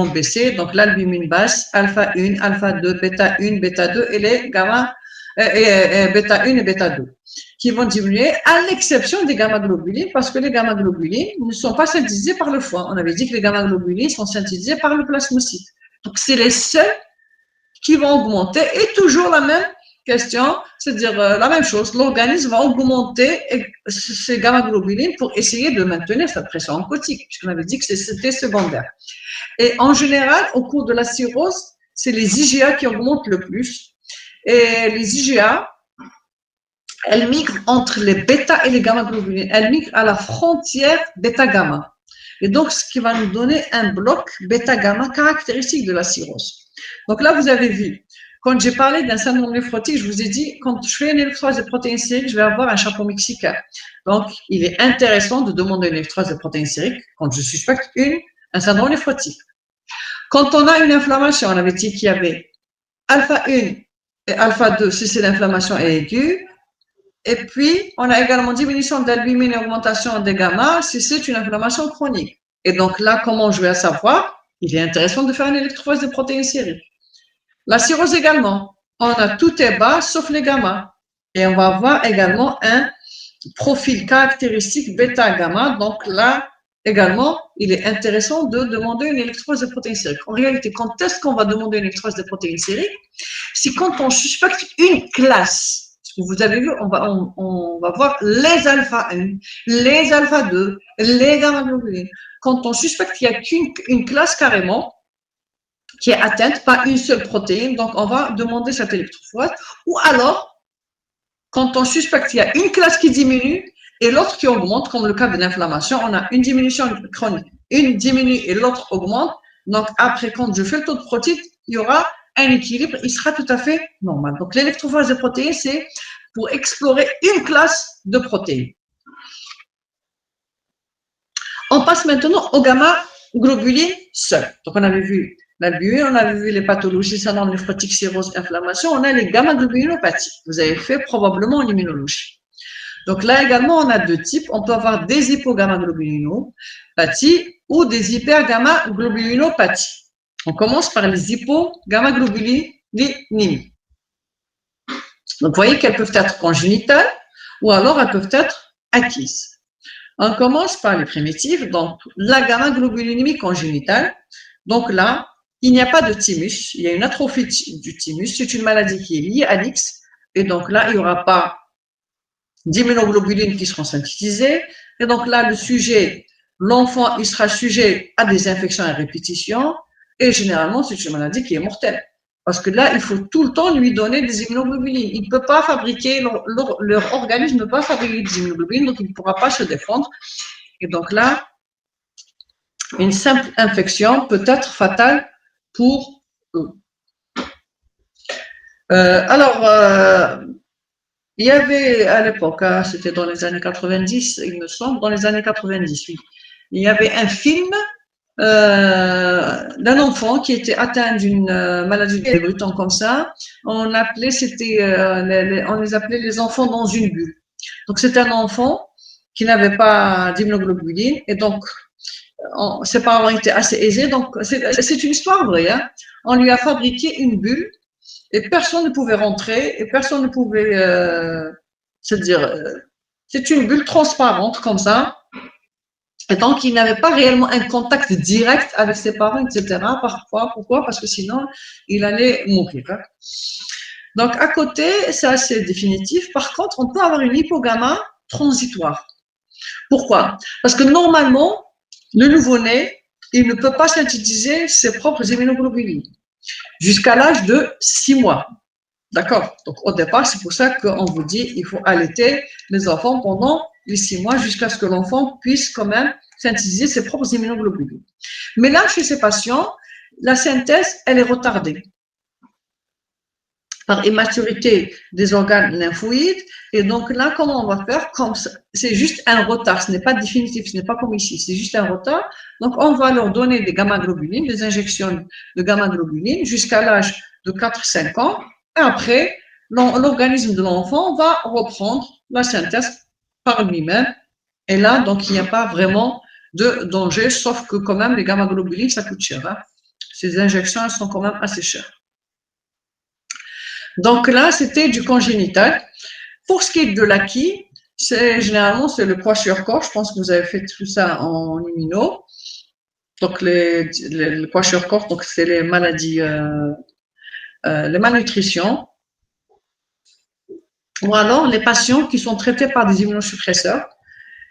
baisser. Donc, l'albumine baisse, alpha 1, alpha 2, bêta 1, bêta 2 et les gamma, bêta 1 et bêta 2 qui vont diminuer à l'exception des gamma-globulines parce que les gamma-globulines ne sont pas synthétisées par le foie. On avait dit que les gamma-globulines sont synthétisées par le plasmocyte. Donc, c'est les seuls qui vont augmenter et toujours la même question, c'est-à-dire la même chose. L'organisme va augmenter ces gamma-globulines pour essayer de maintenir sa pression oncotique, puisqu'on avait dit que c'était secondaire. Et en général, au cours de la cirrhose, c'est les IgA qui augmentent le plus. Et les IgA, elles migrent entre les bêta et les gamma-globulines. Elles migrent à la frontière bêta-gamma. Et donc, ce qui va nous donner un bloc bêta-gamma caractéristique de la cirrhose. Donc là, vous avez vu, quand j'ai parlé d'un syndrome néphrotique, je vous ai dit, quand je fais une électrophorèse de protéines sériques, je vais avoir un chapeau mexicain. Donc, il est intéressant de demander une électrophorèse de protéines sériques quand je suspecte un syndrome néphrotique. Quand on a une inflammation, on avait dit qu'il y avait alpha 1 et alpha 2, si c'est l'inflammation est aiguë. Et puis, on a également diminution de l'albumine et augmentation des gamma si c'est une inflammation chronique. Et donc là, comment je vais savoir? Il est intéressant de faire une électrophorèse de protéines sériques. La cirrhose également. On a tout est bas sauf les gamma. Et on va avoir également un profil caractéristique bêta-gamma. Donc là, également, il est intéressant de demander une électrophorèse de protéines sériques. En réalité, quand est-ce qu'on va demander une électrophorèse de protéines sériques? C'est quand on suspecte une classe. Vous avez vu, on va voir les alpha 1, les alpha 2, les gamma-globulines. Quand on suspecte qu'il n'y a qu'une classe carrément qui est atteinte par une seule protéine, donc on va demander cette électrophorèse. Ou alors, quand on suspecte qu'il y a une classe qui diminue et l'autre qui augmente, comme le cas de l'inflammation, on a une diminution chronique, une diminue et l'autre augmente. Donc après, quand je fais le taux de protéines, il y aura un équilibre, il sera tout à fait normal. Donc, l'électrophorèse de protéines, c'est pour explorer une classe de protéines. On passe maintenant aux gamma-globulines seules. Donc, on avait vu l'albumine, on avait vu les pathologies, syndrome néphrotique, cirrhose, inflammation. On a les gamma-globulinopathies. Vous avez fait probablement en immunologie. Donc, là également, on a deux types. On peut avoir des hypogamma-globulopathies ou des hypergamma-globulopathies. On commence par les hypogamma-globulinémies. Donc, vous voyez qu'elles peuvent être congénitales ou alors elles peuvent être acquises. On commence par les primitives. Donc, la gamma-globulinémie congénitale. Donc là, il n'y a pas de thymus. Il y a une atrophie du thymus. C'est une maladie qui est liée à l'X. Et donc là, il n'y aura pas d'immunoglobulines qui seront synthétisées. Et donc là, l'enfant, il sera sujet à des infections à répétition. Et généralement, c'est une maladie qui est mortelle. Parce que là, il faut tout le temps lui donner des immunoglobulines. Il ne peut pas fabriquer, leur organisme ne peut pas fabriquer des immunoglobulines, donc il ne pourra pas se défendre. Et donc là, une simple infection peut être fatale pour eux. Il y avait à l'époque, c'était dans les années 90, il me semble, dans les années 90, oui. Il y avait un film d'un enfant qui était atteint d'une maladie de Bruton comme ça. On les appelait les enfants dans une bulle. Donc, c'est un enfant qui n'avait pas d'immunoglobuline et donc ses parents étaient assez aisés. Donc, c'est une histoire vraie. Hein. On lui a fabriqué une bulle et personne ne pouvait rentrer et personne ne pouvait c'est une bulle transparente comme ça. Et donc, il n'avait pas réellement un contact direct avec ses parents, etc. Parfois, pourquoi? Parce que sinon, il allait mourir. Hein. Donc, à côté, c'est assez définitif. Par contre, on peut avoir une hypogamma transitoire. Pourquoi? Parce que normalement, le nouveau-né, il ne peut pas synthétiser ses propres immunoglobulines jusqu'à l'âge de 6 mois. D'accord? Donc, au départ, c'est pour ça qu'on vous dit qu'il faut allaiter les enfants pendant les 6 mois jusqu'à ce que l'enfant puisse quand même synthétiser ses propres immunoglobulines. Mais là, chez ces patients, la synthèse, elle est retardée par immaturité des organes lymphoïdes. Et donc là, comment on va faire? C'est juste un retard, ce n'est pas définitif, ce n'est pas comme ici, c'est juste un retard. Donc, on va leur donner des gamma-globulines, des injections de gamma-globulines jusqu'à l'âge de 4-5 ans. Et après, l'organisme de l'enfant va reprendre la synthèse par lui-même. Et là, donc, il n'y a pas vraiment de danger, sauf que quand même, les gamma-globulines, ça coûte cher. Hein. Ces injections, elles sont quand même assez chères. Donc là, c'était du congénital. Pour ce qui est de l'acquis, généralement, c'est le kwashiorkor. Je pense que vous avez fait tout ça en immuno. Donc, le kwashiorkor, donc c'est les maladies, les malnutritions. Ou alors, les patients qui sont traités par des immunosuppresseurs.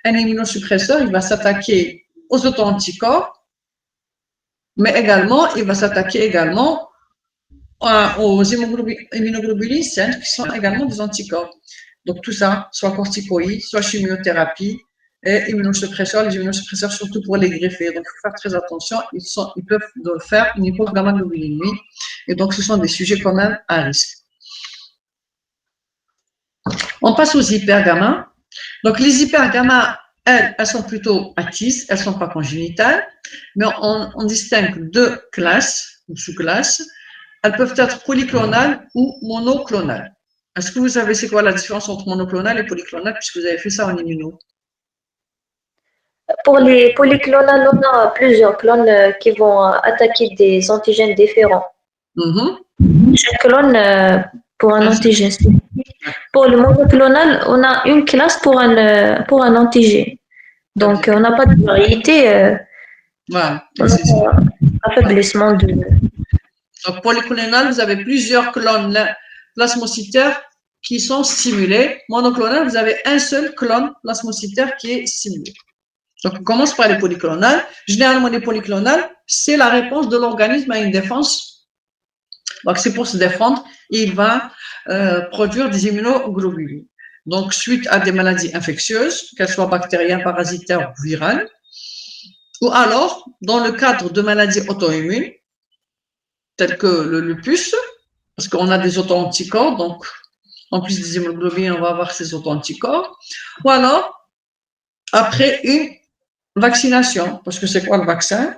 Un immunosuppresseur, il va s'attaquer aux auto-anticorps, mais également, il va s'attaquer également aux immunoglobulines saines qui sont également des anticorps. Donc tout ça, soit corticoïdes, soit chimiothérapie et immunosuppresseurs. Les immunosuppresseurs, surtout pour les greffés. Donc il faut faire très attention. Ils peuvent faire une hypogamma-globulinémie. Et donc ce sont des sujets quand même à risque. On passe aux hypergamma. Donc les hypergamma, elles sont plutôt acquises, elles ne sont pas congénitales, mais on distingue deux classes ou sous-classes. Elles peuvent être polyclonales ou monoclonales. Est-ce que vous savez c'est quoi la différence entre monoclonale et polyclonale puisque vous avez fait ça en immuno? Pour les polyclonales, on a plusieurs clones qui vont attaquer des antigènes différents. Chaque clone pour un antigène. Pour le monoclonal, on a une classe pour un antigène. Donc, on n'a pas de variété. Voilà. On a un affaiblissement de... Donc, polyclonal, vous avez plusieurs clones plasmocytaires qui sont stimulés. Monoclonal, vous avez un seul clone plasmocytaire qui est stimulé. Donc, on commence par les polyclonales. Généralement, les polyclonales, c'est la réponse de l'organisme à une défense. Donc, c'est pour se défendre, il va produire des immunoglobulines. Donc, suite à des maladies infectieuses, qu'elles soient bactériennes, parasitaires ou virales, ou alors, dans le cadre de maladies auto-immunes, telles que le lupus, parce qu'on a des auto-anticorps, donc en plus des immunoglobulines, on va avoir ces auto-anticorps, ou alors, après une vaccination, parce que c'est quoi le vaccin?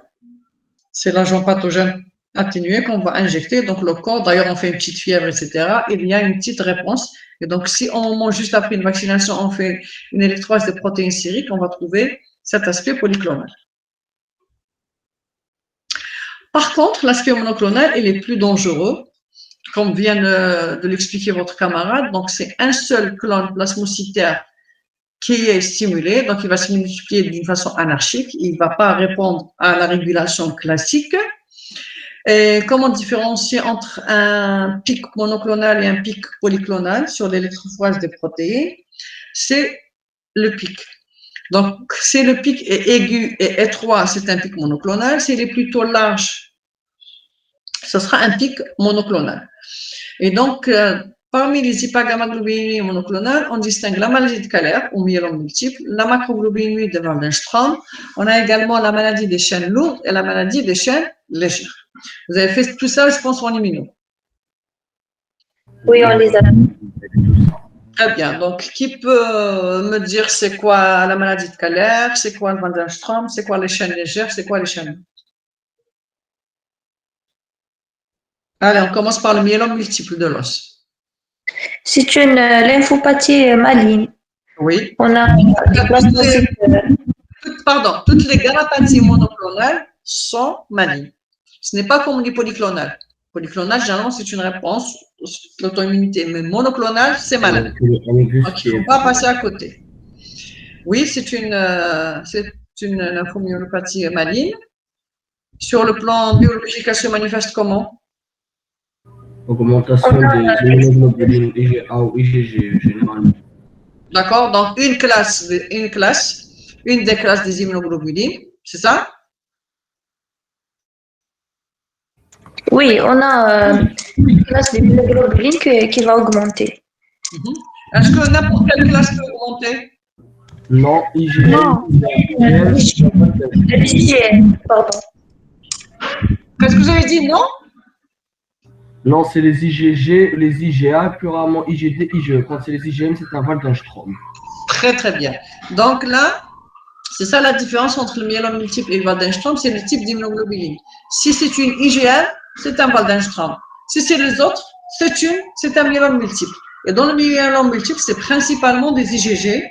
C'est l'agent pathogène atténué qu'on va injecter, donc le corps, d'ailleurs on fait une petite fièvre, etc., il y a une petite réponse, et donc si au moment juste après une vaccination, on fait une électrolyse des protéines sériques, on va trouver cet aspect polyclonal. Par contre, l'aspect monoclonal, il est plus dangereux, comme vient de l'expliquer votre camarade, donc c'est un seul clone plasmocytaire qui est stimulé, donc il va se multiplier d'une façon anarchique, il ne va pas répondre à la régulation classique. Et comment différencier entre un pic monoclonal et un pic polyclonal sur l'électrophorèse des protéines? C'est le pic. Donc, si le pic est aigu et étroit, c'est un pic monoclonal. S'il est plutôt large, ce sera un pic monoclonal. Et donc, parmi les hypergamma-globulinées monoclonales, on distingue la maladie de Kähler ou myélome multiple, la macroglobulinémie de Waldenström. On a également la maladie des chaînes lourdes et la maladie des chaînes légères. Vous avez fait tout ça, je pense, en immuno. Oui, on les a. Très bien. Donc, qui peut me dire c'est quoi la maladie de Kähler, c'est quoi le Waldenström, c'est quoi les chaînes légères, c'est quoi les chaînes? Allez, on commence par le myélome multiple de l'os. C'est une lymphopathie maligne. Oui. On a des plasmocytes. Toutes les gammapathies monoclonales sont malignes. Ce n'est pas comme les polyclonales. Polyclonales, généralement, c'est une réponse à l'auto-immunité, mais monoclonale, c'est malade. Donc, il ne faut pas passer à côté. Oui, c'est une lymphomyélopathie maligne. Sur le plan biologique, elle se manifeste comment? Augmentation des immunoglobulines IgA ou IgG généralement. D'accord, donc une des classes des immunoglobulines, c'est ça? Oui, on a une classe d'immunoglobulines qui va augmenter. Est-ce que n'importe quelle classe peut augmenter? Non, IgM. Non. IgM, pardon. Qu'est-ce que vous avez dit? Non? Non, c'est les IgG, les IgA, plus rarement IgD, IgE. Quand c'est les IgM, c'est un Waldenstrom. Très, très bien. Donc là, c'est ça la différence entre le myélome multiple et le Waldenstrom, c'est le type d'immunoglobuline. Si c'est une IgM, c'est un Waldenstrom. Si c'est les autres, c'est un myélome multiple. Et dans le myélome multiple, c'est principalement des IgG,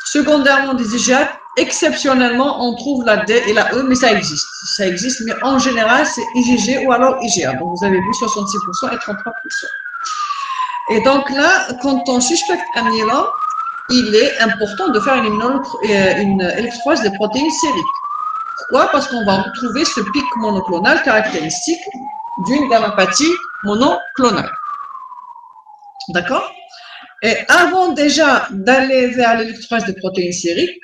secondairement des IgA. Exceptionnellement, on trouve la D et la E, mais ça existe. Ça existe, mais en général, c'est IgG ou alors IgA. Donc, vous avez vu 66% et 33%. Et donc là, quand on suspecte un myélome, il est important de faire une électrophorèse des protéines sériques. Pourquoi? Parce qu'on va retrouver ce pic monoclonal caractéristique d'une gammapathie monoclonale. D'accord? Et avant déjà d'aller vers l'électrophorèse des protéines sériques,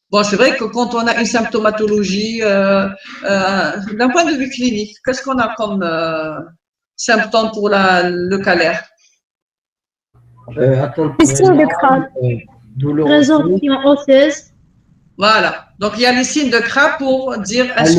bon, c'est vrai que quand on a une symptomatologie, d'un point de vue clinique, qu'est-ce qu'on a comme symptômes pour le calaire? Les signes de Crabbe. Résorption osseuse. Voilà. Donc, il y a les signes de Crabbe pour dire est-ce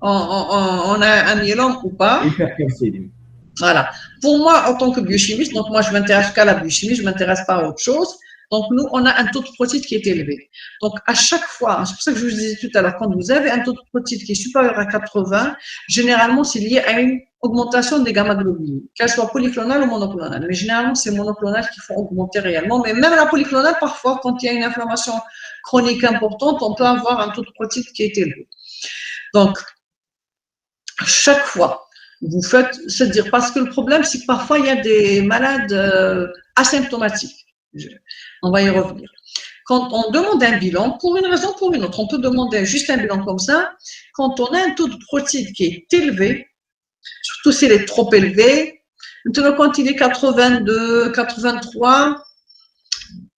qu'on a un myélome ou pas. Hypercalcémie. Voilà. Pour moi, en tant que biochimiste, donc moi, je ne m'intéresse qu'à la biochimie, je ne m'intéresse pas à autre chose. Donc, nous, on a un taux de protéines qui est élevé. Donc, à chaque fois, c'est pour ça que je vous disais tout à l'heure, quand vous avez un taux de protéines qui est supérieur à 80, généralement, c'est lié à une augmentation des gamma-globulines, qu'elles soient polyclonales ou monoclonales. Mais généralement, c'est monoclonales qui font augmenter réellement. Mais même la polyclonale, parfois, quand il y a une inflammation chronique importante, on peut avoir un taux de protéines qui est élevé. Donc, à chaque fois, vous faites se dire, parce que le problème, c'est que parfois, il y a des malades asymptomatiques. On va y revenir. Quand on demande un bilan, pour une raison ou pour une autre, on peut demander juste un bilan comme ça. Quand on a un taux de protéines qui est élevé, surtout s'il est trop élevé, maintenant quand il est 82, 83,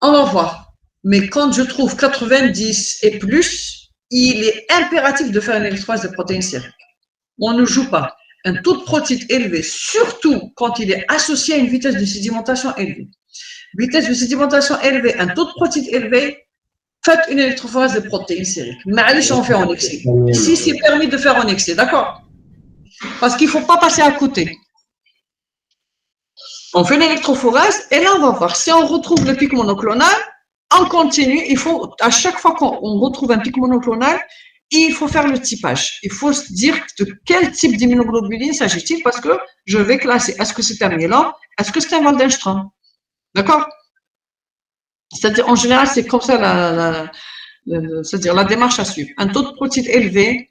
on va voir. Mais quand je trouve 90 et plus, il est impératif de faire une électrophorèse de protéines sériques. On ne joue pas. Un taux de protéines élevé, surtout quand il est associé à une vitesse de sédimentation élevée. Vitesse de sédimentation élevée, un taux de protéines élevé, faites une électrophorèse de protéines sériques. Mais allez, on fait en excès. Si c'est permis de faire en excès, d'accord? Parce qu'il ne faut pas passer à côté. On fait une électrophorèse et là, on va voir. Si on retrouve le pic monoclonal, on continue. Il faut, à chaque fois qu'on retrouve un pic monoclonal, il faut faire le typage. Il faut se dire de quel type d'immunoglobuline s'agit-il parce que je vais classer. Est-ce que c'est un myélome? Est-ce que c'est un Waldenstrom? D'accord? C'est-à-dire, en général, c'est comme ça c'est-à-dire la démarche à suivre. Un taux de protéines élevé,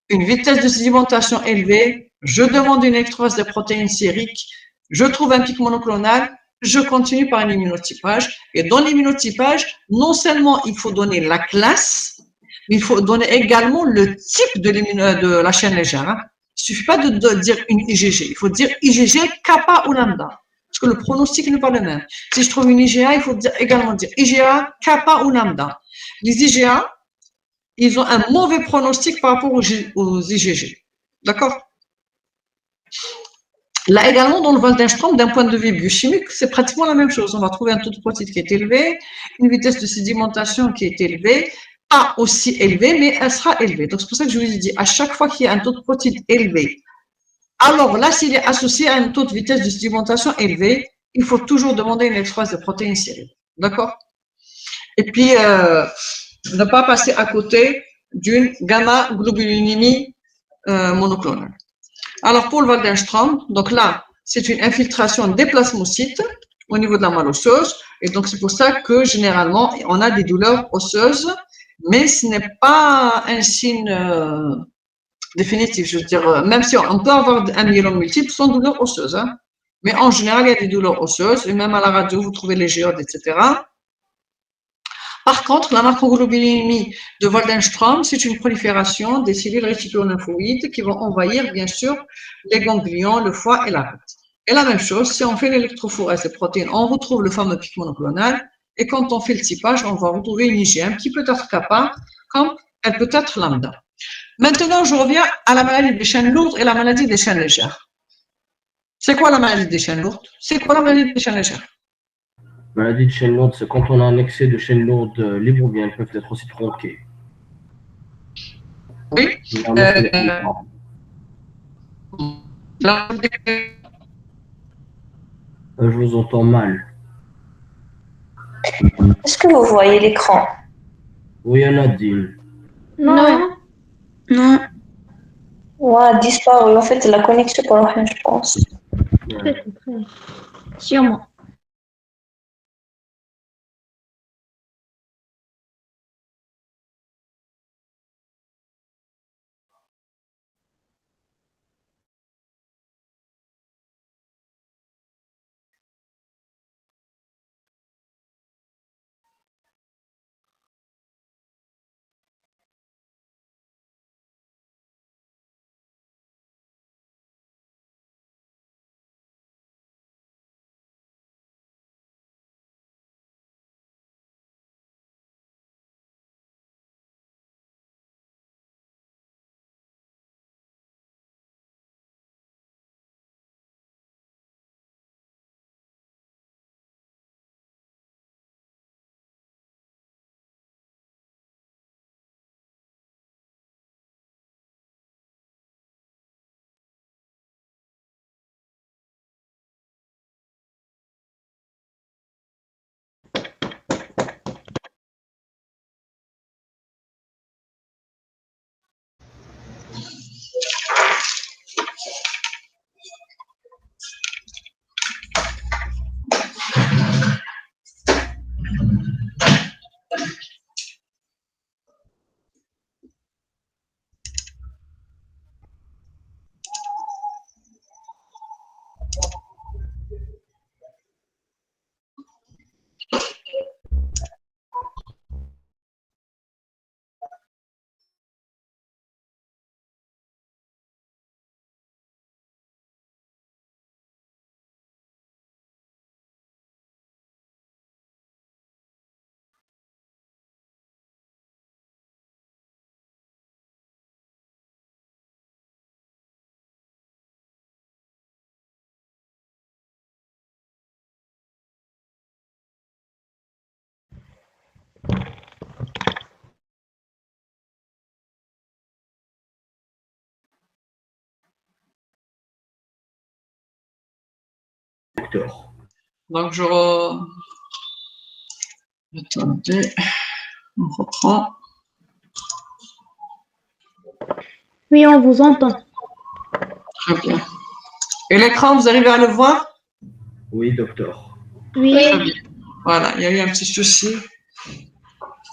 une vitesse de sédimentation élevée, je demande une électrophorèse des protéines sériques, je trouve un pic monoclonal, je continue par un immunotypage. Et dans l'immunotypage, non seulement il faut donner la classe, mais il faut donner également le type de la chaîne légère. Hein. Il ne suffit pas de dire une IgG, il faut dire IgG, kappa ou lambda. Parce que le pronostic n'est pas le même. Si je trouve une IgA, il faut également dire IgA, kappa ou lambda. Les IgA, ils ont un mauvais pronostic par rapport aux IgG. D'accord? Là également, dans le Waldenstrom, d'un point de vue biochimique, c'est pratiquement la même chose. On va trouver un taux de protéines qui est élevé, une vitesse de sédimentation qui est élevée, pas aussi élevée, mais elle sera élevée. Donc, c'est pour ça que je vous ai dit, à chaque fois qu'il y a un taux de protéines élevé, alors là, s'il est associé à un taux de vitesse de sédimentation élevé, il faut toujours demander une électrophorèse de protéines sériques. D'accord? Et puis, ne pas passer à côté d'une gamma-globulinémie monoclonale. Alors, pour le Waldenstrom, donc là, c'est une infiltration des plasmocytes au niveau de la moelle osseuse. Et donc, c'est pour ça que, généralement, on a des douleurs osseuses, mais ce n'est pas un signe définitif. Je veux dire, même si on peut avoir un myélome multiple sans douleur osseuse, hein. Mais en général, il y a des douleurs osseuses, et même à la radio, vous trouvez les géodes, etc. Par contre, la macroglobulinémie de Waldenstrom, c'est une prolifération des cellules réticulolymphoïdes qui vont envahir, bien sûr, les ganglions, le foie et la rate. Et la même chose, si on fait l'électrophorèse des protéines, on retrouve le fameux pic monoclonal, et quand on fait le typage, on va retrouver une IgM qui peut être kappa, comme elle peut être lambda. Maintenant, je reviens à la maladie des chaînes lourdes et la maladie des chaînes légères. C'est quoi la maladie des chaînes lourdes? C'est quoi la maladie des chaînes légères? Maladie de chaîne lourde, c'est quand on a un excès de chaîne lourde libre ou bien elles peuvent être aussi tronquées. Oui. Je vous entends mal. Est-ce que vous voyez l'écran? Oui, Nadine. Non. Non. Ouais, disparu. En fait, la connexion pour rien, je pense. Sûrement. Donc, attendez, on reprend. Oui, on vous entend. Très bien. Et l'écran, vous arrivez à le voir? Oui, docteur. Oui. Très bien. Voilà, il y a eu un petit souci.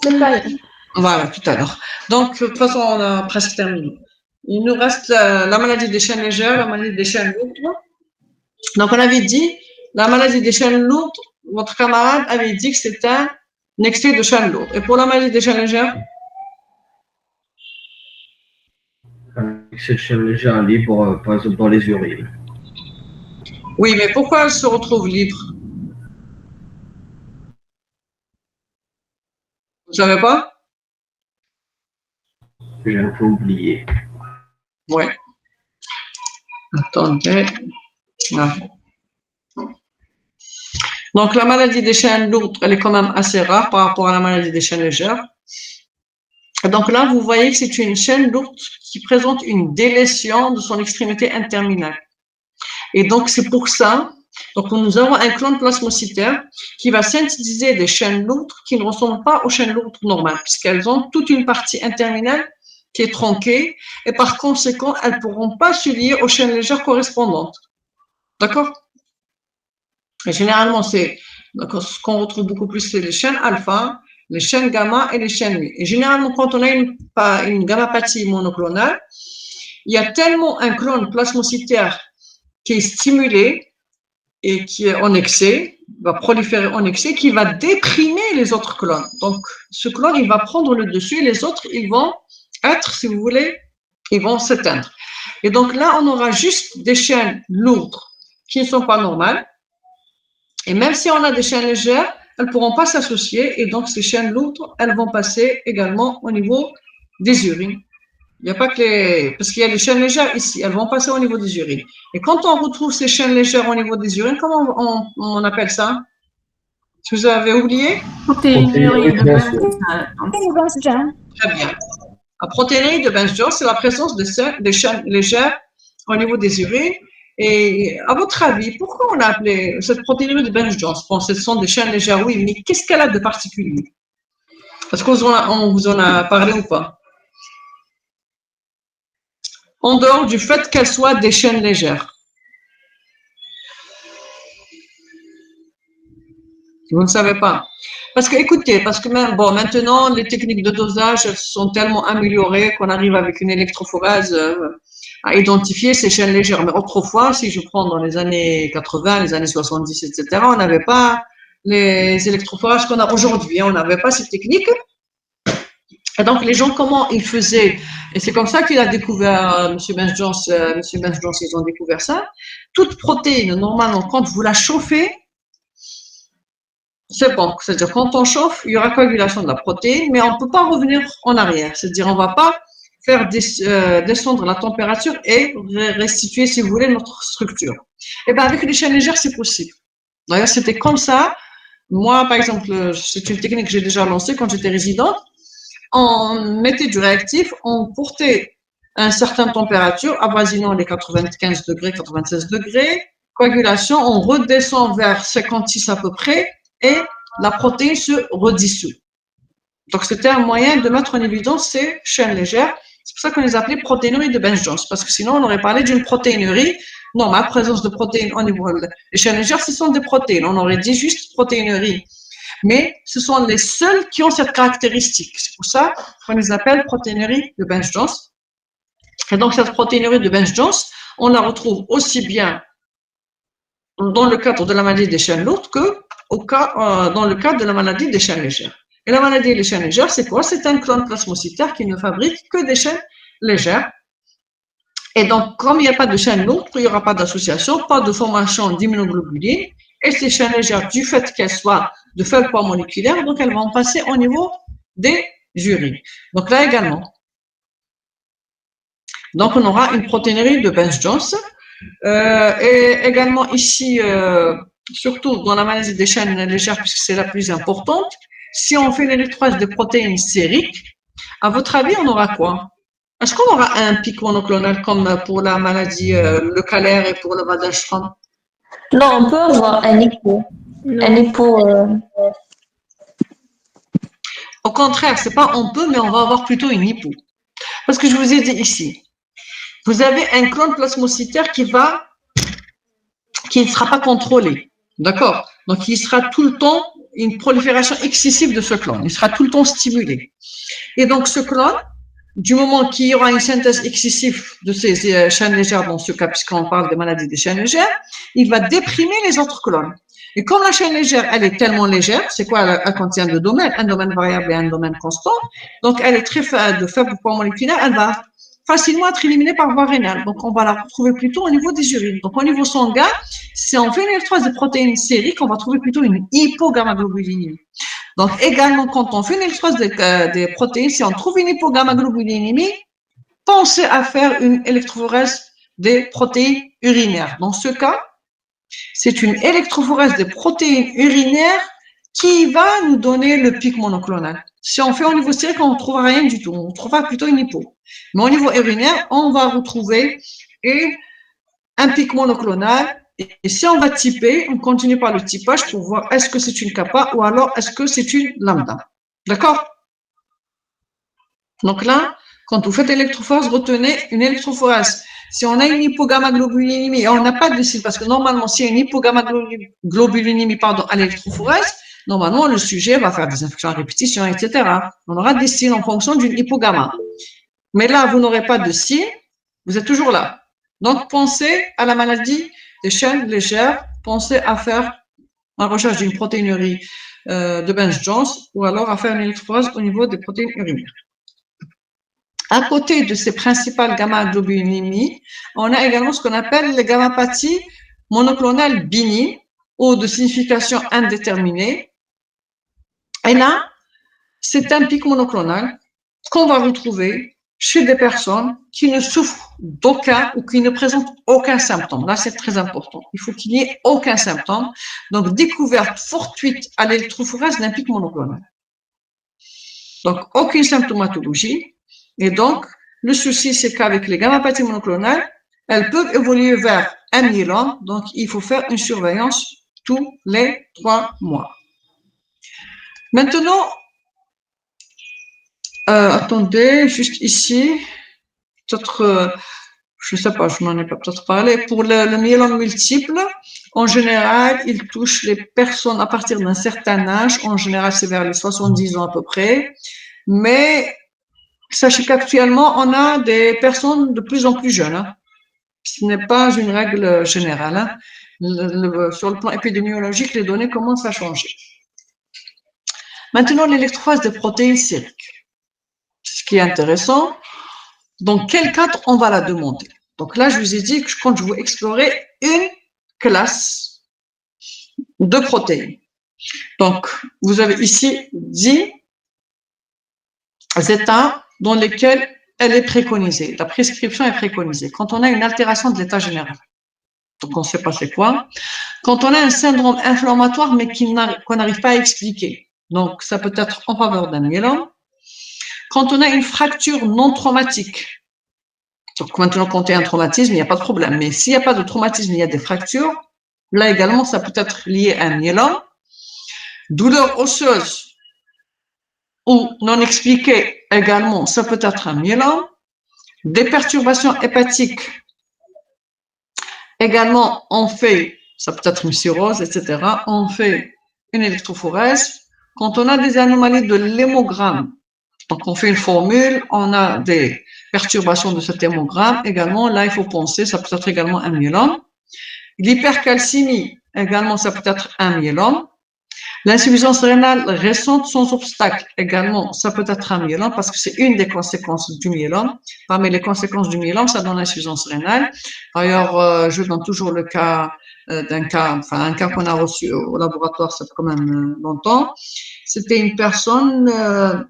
C'est pas grave. Voilà, tout à l'heure. Donc, de toute façon, on a presque terminé. Il nous reste la maladie des chaînes légères, la maladie des chaînes lourdes. Donc, on avait dit, la maladie des chaînes lourdes, votre camarade avait dit que c'était un excès de chaîne lourde. Et pour la maladie des chaînes légères? Un excès de chaîne légère libre, par exemple dans les urines. Oui, mais pourquoi elle se retrouve libre? Vous ne savez pas? J'ai un peu oublié. Oui. Attendez. Ah. Donc, la maladie des chaînes lourdes, elle est quand même assez rare par rapport à la maladie des chaînes légères. Donc là, vous voyez que c'est une chaîne lourde qui présente une délétion de son extrémité interminale. Et donc, c'est pour ça, donc nous avons un clone plasmocytaire qui va synthétiser des chaînes lourdes qui ne ressemblent pas aux chaînes lourdes normales, puisqu'elles ont toute une partie interminale qui est tronquée, et par conséquent, elles ne pourront pas se lier aux chaînes légères correspondantes. D'accord? Et généralement, ce qu'on retrouve beaucoup plus, c'est les chaînes alpha, les chaînes gamma et les chaînes mu. Et généralement, quand on a une gammapathie monoclonale, il y a tellement un clone plasmocytaire qui est stimulé et qui est en excès, va proliférer en excès, qui va déprimer les autres clones. Donc, ce clone, il va prendre le dessus et les autres, ils vont être, si vous voulez, ils vont s'éteindre. Et donc là, on aura juste des chaînes lourdes qui ne sont pas normales. Et même si on a des chaînes légères, elles ne pourront pas s'associer. Et donc, ces chaînes lourdes, elles vont passer également au niveau des urines. Il n'y a pas que les… Parce qu'il y a les chaînes légères ici, elles vont passer au niveau des urines. Et quand on retrouve ces chaînes légères au niveau des urines, comment on appelle ça? Si vous avez oublié? Protéinurie de Benz-John. Très bien. La protéinurie de Benz-John, c'est la présence des chaînes légères au niveau des urines. Et à votre avis, pourquoi on a appelé cette protéinurie de Benz-John? Bon, ce sont des chaînes légères, oui, mais qu'est-ce qu'elle a de particulier? Est-ce qu'on vous en a parlé ou pas? En dehors du fait qu'elles soient des chaînes légères. Vous ne savez pas. Parce que, écoutez, maintenant, les techniques de dosage sont tellement améliorées qu'on arrive avec une électrophorèse à identifier ces chaînes légères. Mais autrefois, si je prends dans les années 80, les années 70, etc., on n'avait pas les électrophorages qu'on a aujourd'hui. On n'avait pas ces techniques. Et donc, les gens, comment ils faisaient? Et c'est comme ça qu'il a découvert, M. Benz-John, ils ont découvert ça. Toute protéine, normalement, quand vous la chauffez, c'est bon. C'est-à-dire, quand on chauffe, il y aura coagulation de la protéine, mais on ne peut pas revenir en arrière. C'est-à-dire, on ne va pas faire descendre la température et restituer, si vous voulez, notre structure. Et bien, avec les chaînes légères, c'est possible. D'ailleurs, c'était comme ça. Moi, par exemple, c'est une technique que j'ai déjà lancée quand j'étais résidente. On mettait du réactif, on portait à une certaine température, avoisinant les 95 degrés, 96 degrés, coagulation, on redescend vers 56 à peu près, et la protéine se redissout. Donc, c'était un moyen de mettre en évidence ces chaînes légères. C'est pour ça qu'on les appelait protéinuries de Benz-John, parce que sinon, on aurait parlé d'une protéinurie. Non, ma présence de protéines au niveau des chaînes légères, ce sont des protéines. On aurait dit juste protéinurie. Mais ce sont les seuls qui ont cette caractéristique. C'est pour ça qu'on les appelle protéinuries de Benz-John. Et donc, cette protéinurie de Benz-John, on la retrouve aussi bien dans le cadre de la maladie des chaînes lourdes que dans le cadre de la maladie des chaînes légères. Et la maladie des chaînes légères, c'est quoi? C'est un clone plasmocytaire qui ne fabrique que des chaînes légères. Et donc, comme il n'y a pas de chaîne lourde, il n'y aura pas d'association, pas de formation d'immunoglobuline. Et ces chaînes légères, du fait qu'elles soient de faible poids moléculaire, donc elles vont passer au niveau des urines. Donc là également. Donc on aura une protéinurie de Benz-John. Et également ici, surtout dans la maladie des chaînes légères, puisque c'est la plus importante, si on fait l'électrolyse de protéines sériques, à votre avis, on aura quoi? Est-ce qu'on aura un pic monoclonal comme pour la maladie leucalaire et pour le Waldenstrom? Non, on peut avoir un hypo. Un hypo. Au contraire, c'est pas on peut, mais on va avoir plutôt une hypo. Parce que je vous ai dit ici, vous avez un clone plasmocytaire qui ne sera pas contrôlé. D'accord? Donc, il sera tout le temps une prolifération excessive de ce clone. Il sera tout le temps stimulé. Et donc, ce clone, du moment qu'il y aura une synthèse excessive de ces chaînes légères, dans ce cas, puisqu'on parle des maladies des chaînes légères, il va déprimer les autres clones. Et comme la chaîne légère, elle est tellement légère, c'est quoi? Elle contient deux domaines, un domaine variable et un domaine constant. Donc, elle est très de faible poids moléculaire, elle va facilement être éliminée par voie rénale. Donc, on va la retrouver plutôt au niveau des urines. Donc, au niveau sanguin, si on fait une électrolyse de protéines sériques, on va trouver plutôt une hypogammaglobulinémie. Donc, également, quand on fait une électrolyse des protéines, si on trouve une hypogammaglobulinémie, pensez à faire une électrophorèse des protéines urinaires. Dans ce cas, c'est une électrophorèse des protéines urinaires qui va nous donner le pic monoclonal. Si on fait au niveau sérique, on ne trouvera rien du tout. On trouvera plutôt une hypo. Mais au niveau urinaire, on va retrouver un pic monoclonal. Et si on va typer, on continue par le typage pour voir est-ce que c'est une kappa ou alors est-ce que c'est une lambda. D'accord? Donc là, Quand vous faites électrophorèse, retenez une électrophorèse. Si on a une hypogammaglobulinémie et on n'a pas de cible, parce que normalement, s'il y a une hypogammaglobulinémie à l'électrophorèse, normalement, le sujet va faire des infections à répétition, etc. On aura des signes en fonction d'une hypogamma. Mais là, vous n'aurez pas de signes, vous êtes toujours là. Donc, pensez à la maladie des chaînes légères, pensez à faire la recherche d'une protéinurie de Benz-Jones ou alors à faire une électrophorèse au niveau des protéines urinaires. À côté de ces principales gamma-globulinémies, on a également ce qu'on appelle les gammapathies monoclonales bénignes ou de signification indéterminée. Et là, c'est un pic monoclonal qu'on va retrouver chez des personnes qui ne souffrent d'aucun ou qui ne présentent aucun symptôme. Là, c'est très important. Il faut qu'il n'y ait aucun symptôme. Donc, découverte fortuite à l'électrophorèse d'un pic monoclonal. Donc, aucune symptomatologie. Et donc, le souci, c'est qu'avec les gammapathies monoclonales, elles peuvent évoluer vers un myélome. Donc, il faut faire une surveillance tous les 3 mois. Maintenant, attendez, juste ici, peut-être, je ne sais pas, je n'en ai pas peut-être parlé. Pour le myélome multiple, en général, il touche les personnes à partir d'un certain âge. En général, c'est vers les 70 ans à peu près. Mais sachez qu'actuellement, on a des personnes de plus en plus jeunes. Hein. Ce n'est pas une règle générale. Hein. Sur le plan épidémiologique, les données commencent à changer. Maintenant, l'électrophorèse des protéines sériques. Ce qui est intéressant, dans quel cadre on va la demander? Donc là, je vous ai dit que quand je veux explorer une classe de protéines. Donc, vous avez ici 10 états dans lesquels elle est préconisée. La prescription est préconisée. Quand on a une altération de l'état général, donc on ne sait pas c'est quoi. Quand on a un syndrome inflammatoire, mais qu'on n'arrive pas à expliquer. Donc, ça peut être en faveur d'un myélome. Quand on a une fracture non traumatique, donc maintenant, quand il y a un traumatisme, il n'y a pas de problème. Mais s'il n'y a pas de traumatisme, il y a des fractures. Là également, ça peut être lié à un myélome. Douleur osseuse ou non expliquée également, ça peut être un myélome. Des perturbations hépatiques. Également, on fait, ça peut être une cirrhose, etc. On fait une électrophorèse. Quand on a des anomalies de l'hémogramme, donc on fait une formule, on a des perturbations de cet hémogramme. Également, là, il faut penser, ça peut être également un myélome. L'hypercalcémie, également, ça peut être un myélome. L'insuffisance rénale récente sans obstacle, également, ça peut être un myélome parce que c'est une des conséquences du myélome. Parmi les conséquences du myélome, ça donne l'insuffisance rénale. D'ailleurs, je donne toujours le cas un cas qu'on a reçu au laboratoire, ça fait quand même longtemps. C'était une personne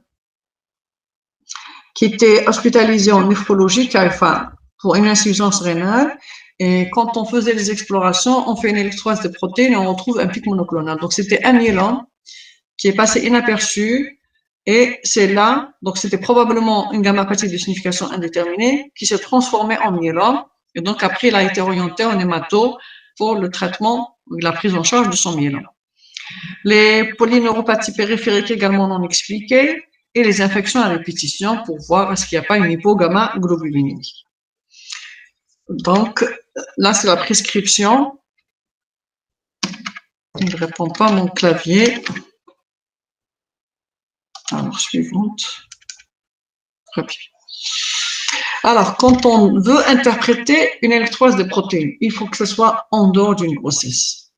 qui était hospitalisée en néphrologie, pour une insuffisance rénale. Et quand on faisait les explorations, on fait une électrophorèse des protéines et on retrouve un pic monoclonal. Donc, c'était un myélome qui est passé inaperçu. Et c'est là, donc c'était probablement une gammapathie de signification indéterminée qui s'est transformée en myélome. Et donc, après, il a été orienté en hémato pour le traitement, la prise en charge de son myélome. Les polyneuropathies périphériques également non expliquées et les infections à répétition pour voir est-ce qu'il n'y a pas une hypogammaglobulinémie. Donc, là, c'est la prescription. Il ne répond pas à mon clavier. Alors, suivante. Très bien. Alors, quand on veut interpréter une électrophorèse des protéines, il faut que ce soit en dehors d'une grossesse.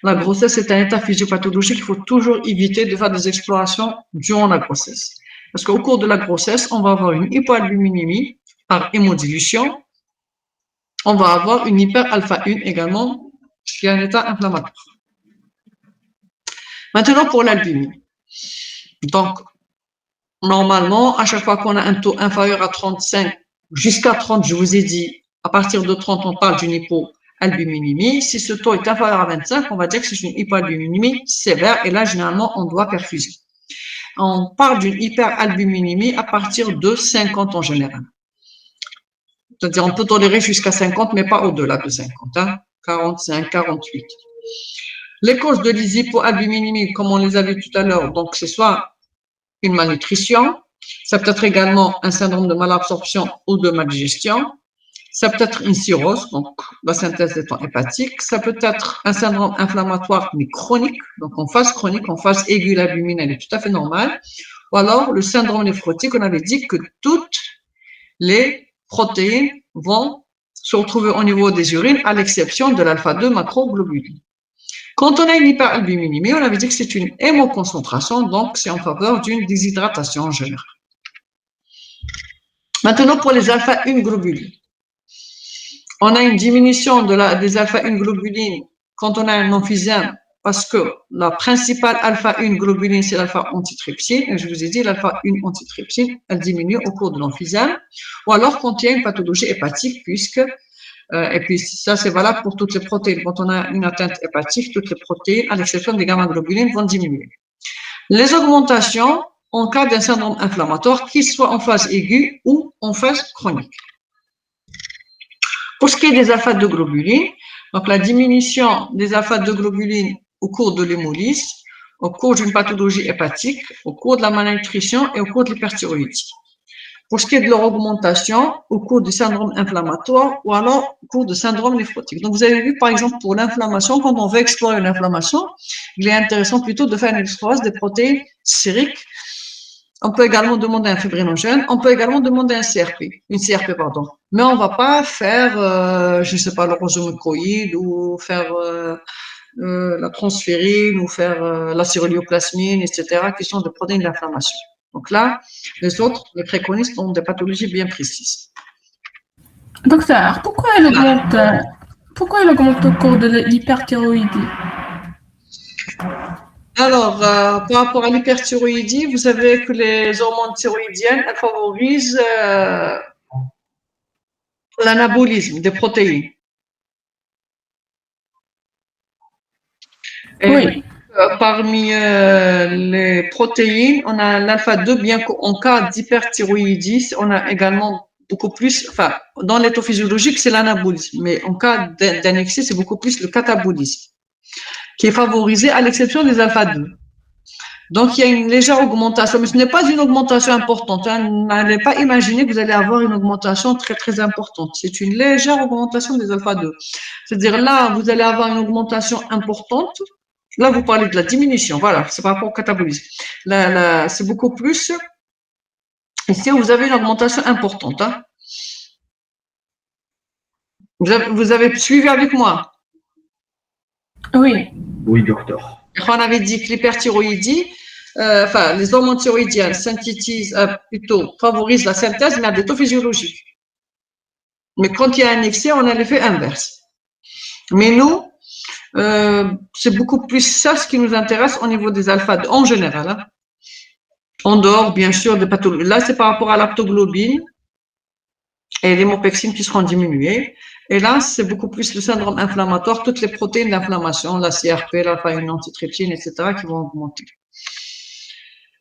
La grossesse est un état physiopathologique, il faut toujours éviter de faire des explorations durant la grossesse. Parce qu'au cours de la grossesse, on va avoir une hypoalbuminémie par hémodilution. On va avoir une hyper-alpha-1 également, qui est un état inflammatoire. Maintenant, pour l'albumine. Donc, normalement, à chaque fois qu'on a un taux inférieur à 35, jusqu'à 30, je vous ai dit, à partir de 30, on parle d'une hypoalbuminémie. Si ce taux est inférieur à 25, on va dire que c'est une hypoalbuminémie sévère, et là, généralement, on doit perfuser. On parle d'une hyperalbuminémie à partir de 50 en général. C'est-à-dire, on peut tolérer jusqu'à 50, mais pas au-delà de 50, hein, 45, 48. Les causes de l'hypoalbuminémie, comme on les a vues tout à l'heure, donc c'est soit une malnutrition, Ça peut être également un syndrome de malabsorption ou de maldigestion. Ça peut être une cirrhose, donc la synthèse étant hépatique. Ça peut être un syndrome inflammatoire mais chronique, donc en phase chronique, en phase aiguë, l'albumine, elle est tout à fait normale. Ou alors le syndrome néphrotique, on avait dit que toutes les protéines vont se retrouver au niveau des urines, à l'exception de l'alpha-2 macroglobuline. Quand on a une hyperalbuminémie, on avait dit que c'est une hémoconcentration, donc c'est en faveur d'une déshydratation en général. Maintenant, pour les alpha-1 globulines, on a une diminution des alpha-1 globulines quand on a un emphysème, parce que la principale alpha-1 globuline, c'est l'alpha-antitrypsine, et je vous ai dit, l'alpha-1 antitrypsine, elle diminue au cours de l'emphysème, ou alors quand il y a une pathologie hépatique, et puis ça c'est valable pour toutes les protéines. Quand on a une atteinte hépatique, toutes les protéines, à l'exception des gamma-globulines, vont diminuer. Les augmentations en cas d'un syndrome inflammatoire, qu'il soit en phase aiguë ou en phase chronique. Pour ce qui est des alpha-2 globulines, donc la diminution des alpha-2 globulines au cours de l'hémolyse, au cours d'une pathologie hépatique, au cours de la malnutrition et au cours de l'hyperthyroïdie. Pour ce qui est de leur augmentation, au cours du syndrome inflammatoire ou alors au cours du syndrome néphrotique. Donc, vous avez vu, par exemple, pour l'inflammation, quand on veut explorer une inflammation, il est intéressant plutôt de faire une exploration des protéines sériques. On peut également demander un fibrinogène, on peut également demander une CRP, pardon. Mais on ne va pas faire, je ne sais pas, l'orosomucoïde ou faire la transférine ou faire la cyrolioplasmine, etc., qui sont des protéines d'inflammation. Donc là, les autres, les préconistes ont des pathologies bien précises. Docteur, pourquoi elle augmente au cours de l'hyperthyroïdie? Alors, par rapport à l'hyperthyroïdie, vous savez que les hormones thyroïdiennes, elles favorisent l'anabolisme des protéines. Et Oui. Parmi les protéines, on a l'alpha-2, bien qu'en cas d'hyperthyroïdie, on a également beaucoup plus, enfin, dans l'état physiologique, c'est l'anabolisme, mais en cas d'un excès, c'est beaucoup plus le catabolisme, qui est favorisé à l'exception des alpha-2. Donc, il y a une légère augmentation, mais ce n'est pas une augmentation importante. N'allez pas imaginer que vous allez avoir une augmentation très, très importante. C'est une légère augmentation des alpha-2. C'est-à-dire là, vous allez avoir une augmentation importante. Là, vous parlez de la diminution. Voilà, c'est par rapport au catabolisme. Là, c'est beaucoup plus. Ici, vous avez une augmentation importante. Hein. Vous avez suivi avec moi? Oui. Oui, docteur. On avait dit que l'hyperthyroïdie, les hormones thyroïdiennes synthétisent, favorisent la synthèse, mais à des taux physiologiques. Mais quand il y a un excès, on a l'effet inverse. Mais nous, c'est beaucoup plus ça ce qui nous intéresse au niveau des alpha-2 en général. Hein. En dehors, bien sûr, des pathologies. Là, c'est par rapport à l'aptoglobine et l'hémopexine qui seront diminuées. Et là, c'est beaucoup plus le syndrome inflammatoire, toutes les protéines d'inflammation, la CRP, l'alpha-1 antitrypsine, etc., qui vont augmenter.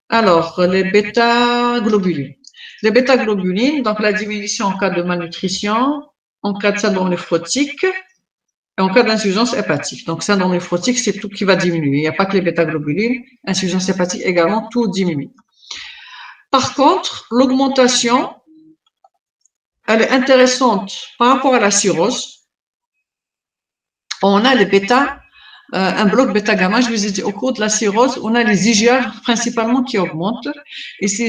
Alors, les bêta-globulines. Les bêta-globulines, donc la diminution en cas de malnutrition, en cas de syndrome néphrotique, et en cas d'insuffisance hépatique. Donc, syndrome néphrotique, c'est tout qui va diminuer. Il n'y a pas que les bêta-globulines, insuffisance hépatique également, tout diminue. Par contre, l'augmentation, elle est intéressante par rapport à la cirrhose. On a les bêta, un bloc bêta-gamma, je vous ai dit, au cours de la cirrhose, on a les IgA principalement qui augmentent. Et ces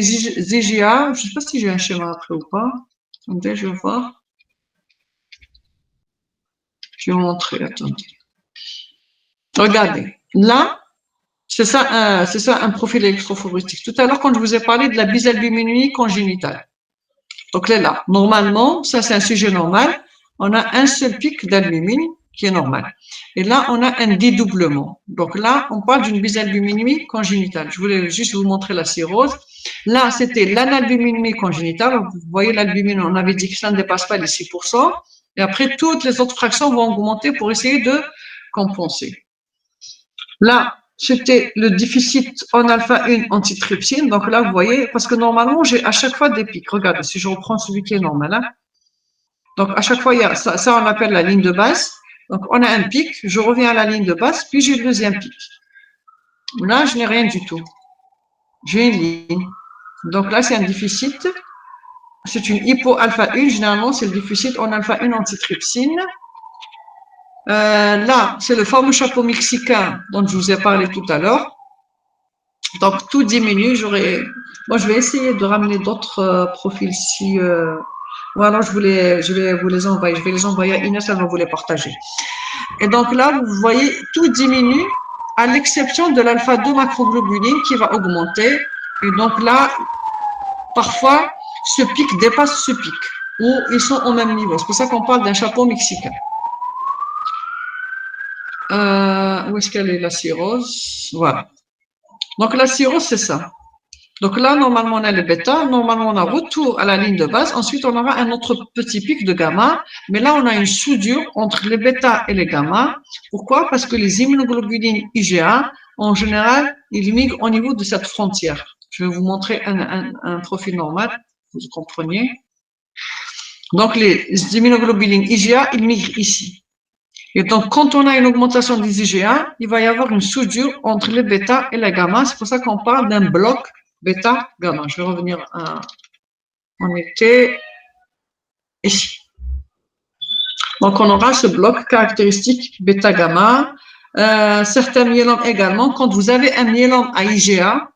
IgA, je ne sais pas si j'ai un schéma après ou pas. Attendez, je vais voir. Je vais vous montrer, attendez. Regardez, là, c'est ça un profil électrophorétique. Tout à l'heure, quand je vous ai parlé de la bisalbuminémie congénitale. Donc là, normalement, ça c'est un sujet normal, on a un seul pic d'albumine qui est normal. Et là, on a un dédoublement. Donc là, on parle d'une bisalbuminémie congénitale. Je voulais juste vous montrer la cirrhose. Là, c'était l'analbuminémie congénitale. Vous voyez l'albumine, on avait dit que ça ne dépasse pas les 6%. Et après, toutes les autres fractions vont augmenter pour essayer de compenser. Là, c'était le déficit en alpha-1 antitrypsine. Donc là, vous voyez, parce que normalement, j'ai à chaque fois des pics. Regardez, si je reprends celui qui est normal. Hein. Donc, à chaque fois, il y a ça, on appelle la ligne de base. Donc, on a un pic, je reviens à la ligne de base, puis j'ai le deuxième pic. Là, je n'ai rien du tout. J'ai une ligne. Donc là, c'est un déficit. C'est une hypo-alpha-1. Généralement, c'est le déficit en alpha-1 antitrypsine. Là, c'est le fameux chapeau mexicain dont je vous ai parlé tout à l'heure. Donc, tout diminue. Moi, je vais essayer de ramener d'autres profils si... Voilà, je vais vous les envoyer. Je vais les envoyer à Inès, elle va vous les partager. Et donc là, vous voyez, tout diminue à l'exception de l'alpha-2 macroglobuline qui va augmenter. Et donc là, parfois, ce pic dépasse ce pic, où ils sont au même niveau. C'est pour ça qu'on parle d'un chapeau mexicain. Où est-ce qu'elle est, la cirrhose? Voilà. Donc la cirrhose, c'est ça. Donc là, normalement, on a le bêta. Normalement, on a retour à la ligne de base. Ensuite, on aura un autre petit pic de gamma. Mais là, on a une soudure entre les bêta et les gamma. Pourquoi? Parce que les immunoglobulines IgA, en général, ils migrent au niveau de cette frontière. Je vais vous montrer un profil normal, vous compreniez. Donc, les immunoglobulines IgA, ils migrent ici. Et donc, quand on a une augmentation des IgA, il va y avoir une soudure entre les bêta et les gamma. C'est pour ça qu'on parle d'un bloc bêta-gamma. Je vais revenir à... On était ici. Donc, on aura ce bloc caractéristique bêta-gamma. Certains myélomes également. Quand vous avez un myélome à IgA,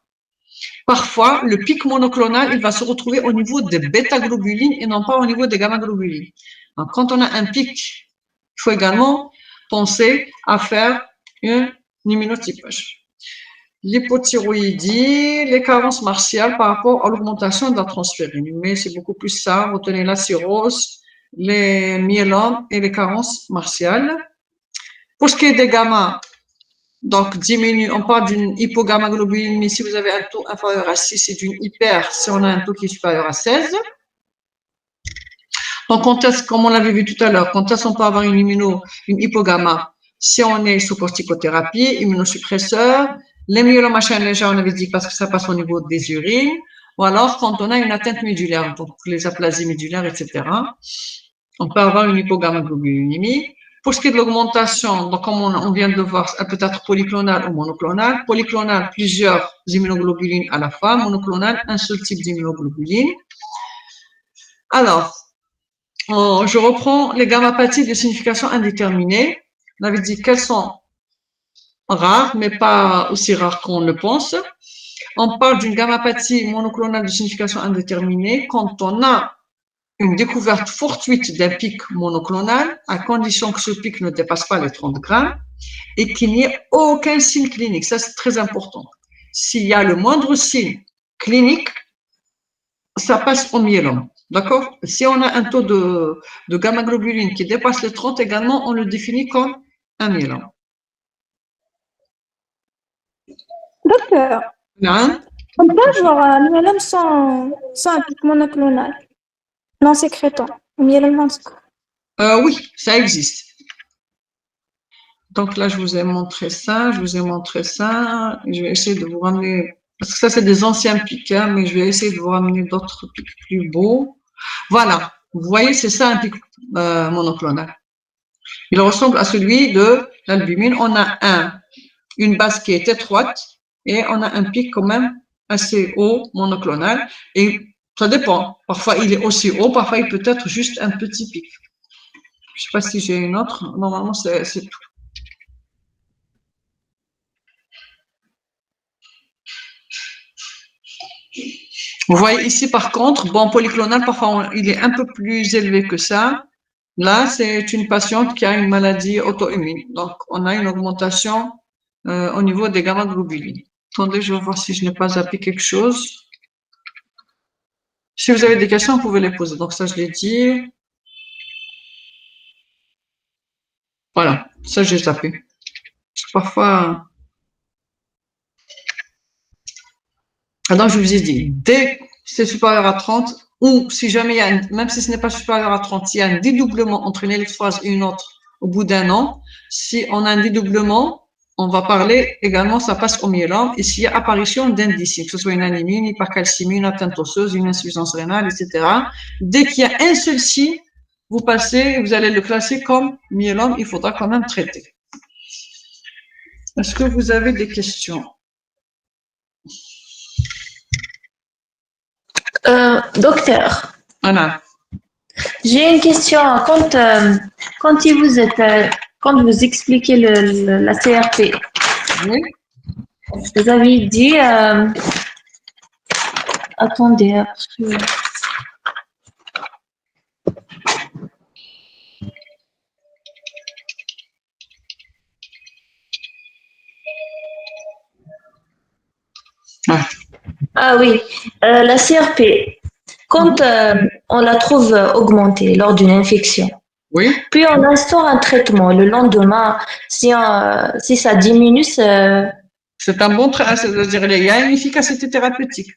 parfois, le pic monoclonal, il va se retrouver au niveau des bêta-globulines et non pas au niveau des gamma-globulines. Donc, quand on a un pic, il faut également penser à faire un immunotypage. L'hypothyroïdie, les carences martiales par rapport à l'augmentation de la transférine. Mais c'est beaucoup plus ça. Retenez la cirrhose, les myélomes et les carences martiales. Pour ce qui est des gamma, donc diminue, on parle d'une hypogamma-globuline, mais si vous avez un taux inférieur à 6, c'est d'une hyper si on a un taux qui est supérieur à 16. Donc, comme on l'avait vu tout à l'heure, quand est-ce qu'on peut avoir une hypogamma? Si on est sous corticothérapie, immunosuppresseur, les myélomes à chaîne légère, on avait dit parce que ça passe au niveau des urines, ou alors quand on a une atteinte médulaire, donc les aplasies médulaires, etc. On peut avoir une hypogamma-globulinémie. Pour ce qui est de l'augmentation, donc comme on vient de le voir, elle peut être polyclonale ou monoclonale. Polyclonale, plusieurs immunoglobulines à la fois. Monoclonale, un seul type d'immunoglobuline. Alors, je reprends les gammapathies de signification indéterminée. On avait dit qu'elles sont rares, mais pas aussi rares qu'on le pense. On parle d'une gammapathie monoclonale de signification indéterminée quand on a une découverte fortuite d'un pic monoclonal, à condition que ce pic ne dépasse pas les 30 grammes et qu'il n'y ait aucun signe clinique. Ça, c'est très important. S'il y a le moindre signe clinique, ça passe au myélome. D'accord? Si on a un taux de gamma-globuline qui dépasse les 30 également, on le définit comme un myélome. Docteur, Hein? on peut avoir un myélome sans un pic monoclonal, non sécrétant, un myélome non sécrétant. Oui, ça existe. Donc là, je vous ai montré ça, je vais essayer de vous ramener, parce que ça, c'est des anciens pics, hein, mais je vais essayer de vous ramener d'autres pics plus beaux. Voilà, vous voyez, c'est ça un pic monoclonal. Il ressemble à celui de l'albumine. On a une base qui est étroite et on a un pic quand même assez haut monoclonal. Et ça dépend. Parfois, il est aussi haut, parfois, il peut être juste un petit pic. Je ne sais pas si j'ai une autre. Normalement, c'est tout. Vous voyez ici, par contre, bon, polyclonal, parfois, il est un peu plus élevé que ça. Là, c'est une patiente qui a une maladie auto-immune. Donc, on a une augmentation au niveau des gamma-globulines. Attendez, je vais voir si je n'ai pas zappé quelque chose. Si vous avez des questions, vous pouvez les poser. Donc, ça, je l'ai dit. Voilà, ça, j'ai zappé. Parce que parfois... Donc, je vous ai dit, dès que c'est supérieur à 30, ou si jamais il y a, même si ce n'est pas supérieur à 30, il y a un dédoublement entre une électrophase et une autre au bout d'un an, si on a un dédoublement, on va parler également, ça passe au myélome, et s'il y a apparition d'indices, que ce soit une anémie, une hypercalcémie, une atteinte osseuse, une insuffisance rénale, etc. Dès qu'il y a un seul signe, vous allez le classer comme myélome, il faudra quand même traiter. Est-ce que vous avez des questions? Docteur, Voilà. j'ai une question. Quand vous expliquez la CRP, Oui. vous avez dit, attendez, parce que- Ah. Ah oui, la CRP, quand on la trouve augmentée lors d'une infection, Oui. puis on instaure un traitement le lendemain, si ça diminue, C'est un bon traitement, c'est-à-dire il y a une efficacité thérapeutique.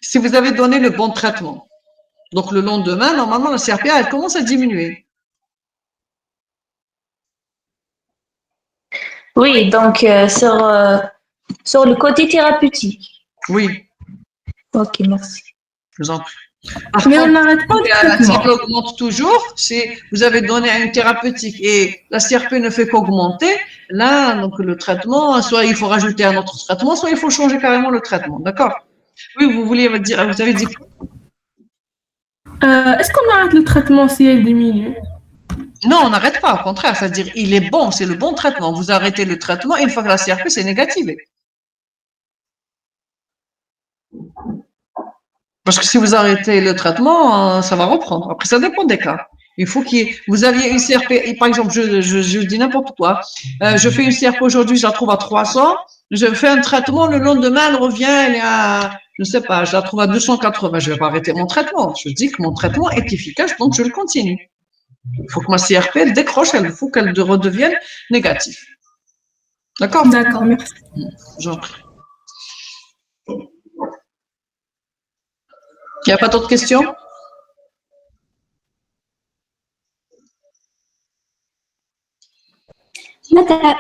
Si vous avez donné le bon traitement. Donc le lendemain, normalement, la CRP, elle commence à diminuer. oui, donc sur le côté thérapeutique. Oui, Ok, merci. je vous en prie. Par Mais on contre, n'arrête pas le si traitement. elle augmente toujours, si vous avez donné une thérapeutique et la CRP ne fait qu'augmenter, là, donc le traitement, soit il faut rajouter un autre traitement, soit il faut changer carrément le traitement. D'accord? Oui, vous vouliez dire, vous avez dit. Est-ce qu'on arrête le traitement si elle diminue? Non, on n'arrête pas, au contraire, c'est-à-dire il est bon, c'est le bon traitement. Vous arrêtez le traitement une fois que la CRP c'est négative. Parce que si vous arrêtez le traitement, ça va reprendre. Après, ça dépend des cas. Il faut vous aviez une CRP, par exemple, je dis n'importe quoi. Je fais une CRP aujourd'hui, je la trouve à 300. Je fais un traitement, le lendemain, elle revient, elle est à, je ne sais pas, je la trouve à 280. Je ne vais pas arrêter mon traitement. Je dis que mon traitement est efficace, donc je le continue. Il faut que ma CRP, elle décroche, il faut qu'elle redevienne négative. D'accord? D'accord, merci. J'en prie. Il n'y a pas d'autres questions? Madame,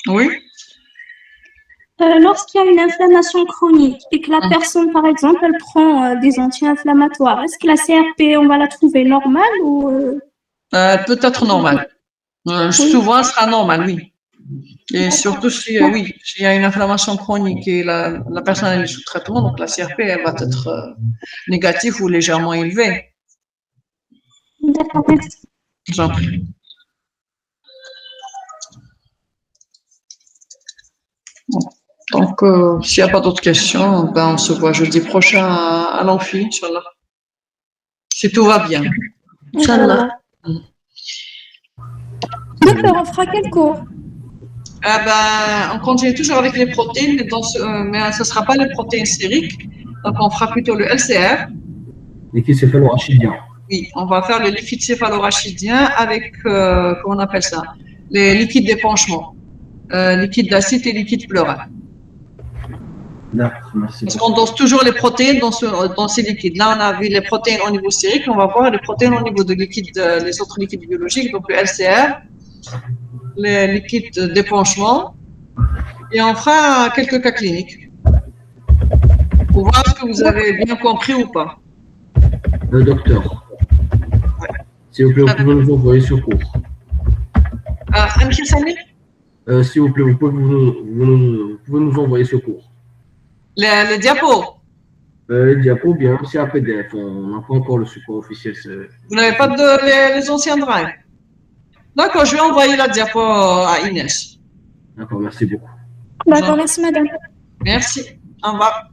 Oui? lorsqu'il y a une inflammation chronique et que la personne, par exemple, elle prend des anti-inflammatoires, est-ce que la CRP, on va la trouver normale ou Peut-être normal. Oui. Souvent, elle sera normale, oui. Et surtout si, oui, s'il y a une inflammation chronique et la personne est sous traitement, donc la CRP, elle va être négative ou légèrement élevée. D'accord, merci. J'en prie. Bon. Donc, s'il n'y a pas d'autres questions, ben, on se voit jeudi prochain à l'amphi, Inch'Allah. Si tout va bien. Inch'Allah. Docteur, on fera quel cours? On continue toujours avec les protéines, mais ce ne sera pas les protéines sériques. Donc, on fera plutôt le LCR. Liquide céphalorachidien. Oui, on va faire le liquide céphalorachidien avec, comment on appelle ça? Les liquides d'épanchement. Liquide d'acide et liquide pleurale. D'accord, merci. Parce qu'on dose toujours les protéines dans ces liquides. Là, on a vu les protéines au niveau sérique, on va voir les protéines au niveau de les autres liquides biologiques, donc le LCR, les liquides d'épanchement, et on fera quelques cas cliniques. Pour voir ce que vous avez bien compris ou pas. Docteur, s'il vous plaît, vous pouvez nous envoyer ce cours. S'il vous plaît, vous pouvez nous envoyer ce cours. Les diapos. Les diapos, bien, c'est un PDF. On n'a pas encore le support officiel. Vous n'avez pas les anciens drives. D'accord, je vais envoyer la diapo à Inès. D'accord, merci beaucoup. D'accord, merci madame. Merci. Au revoir.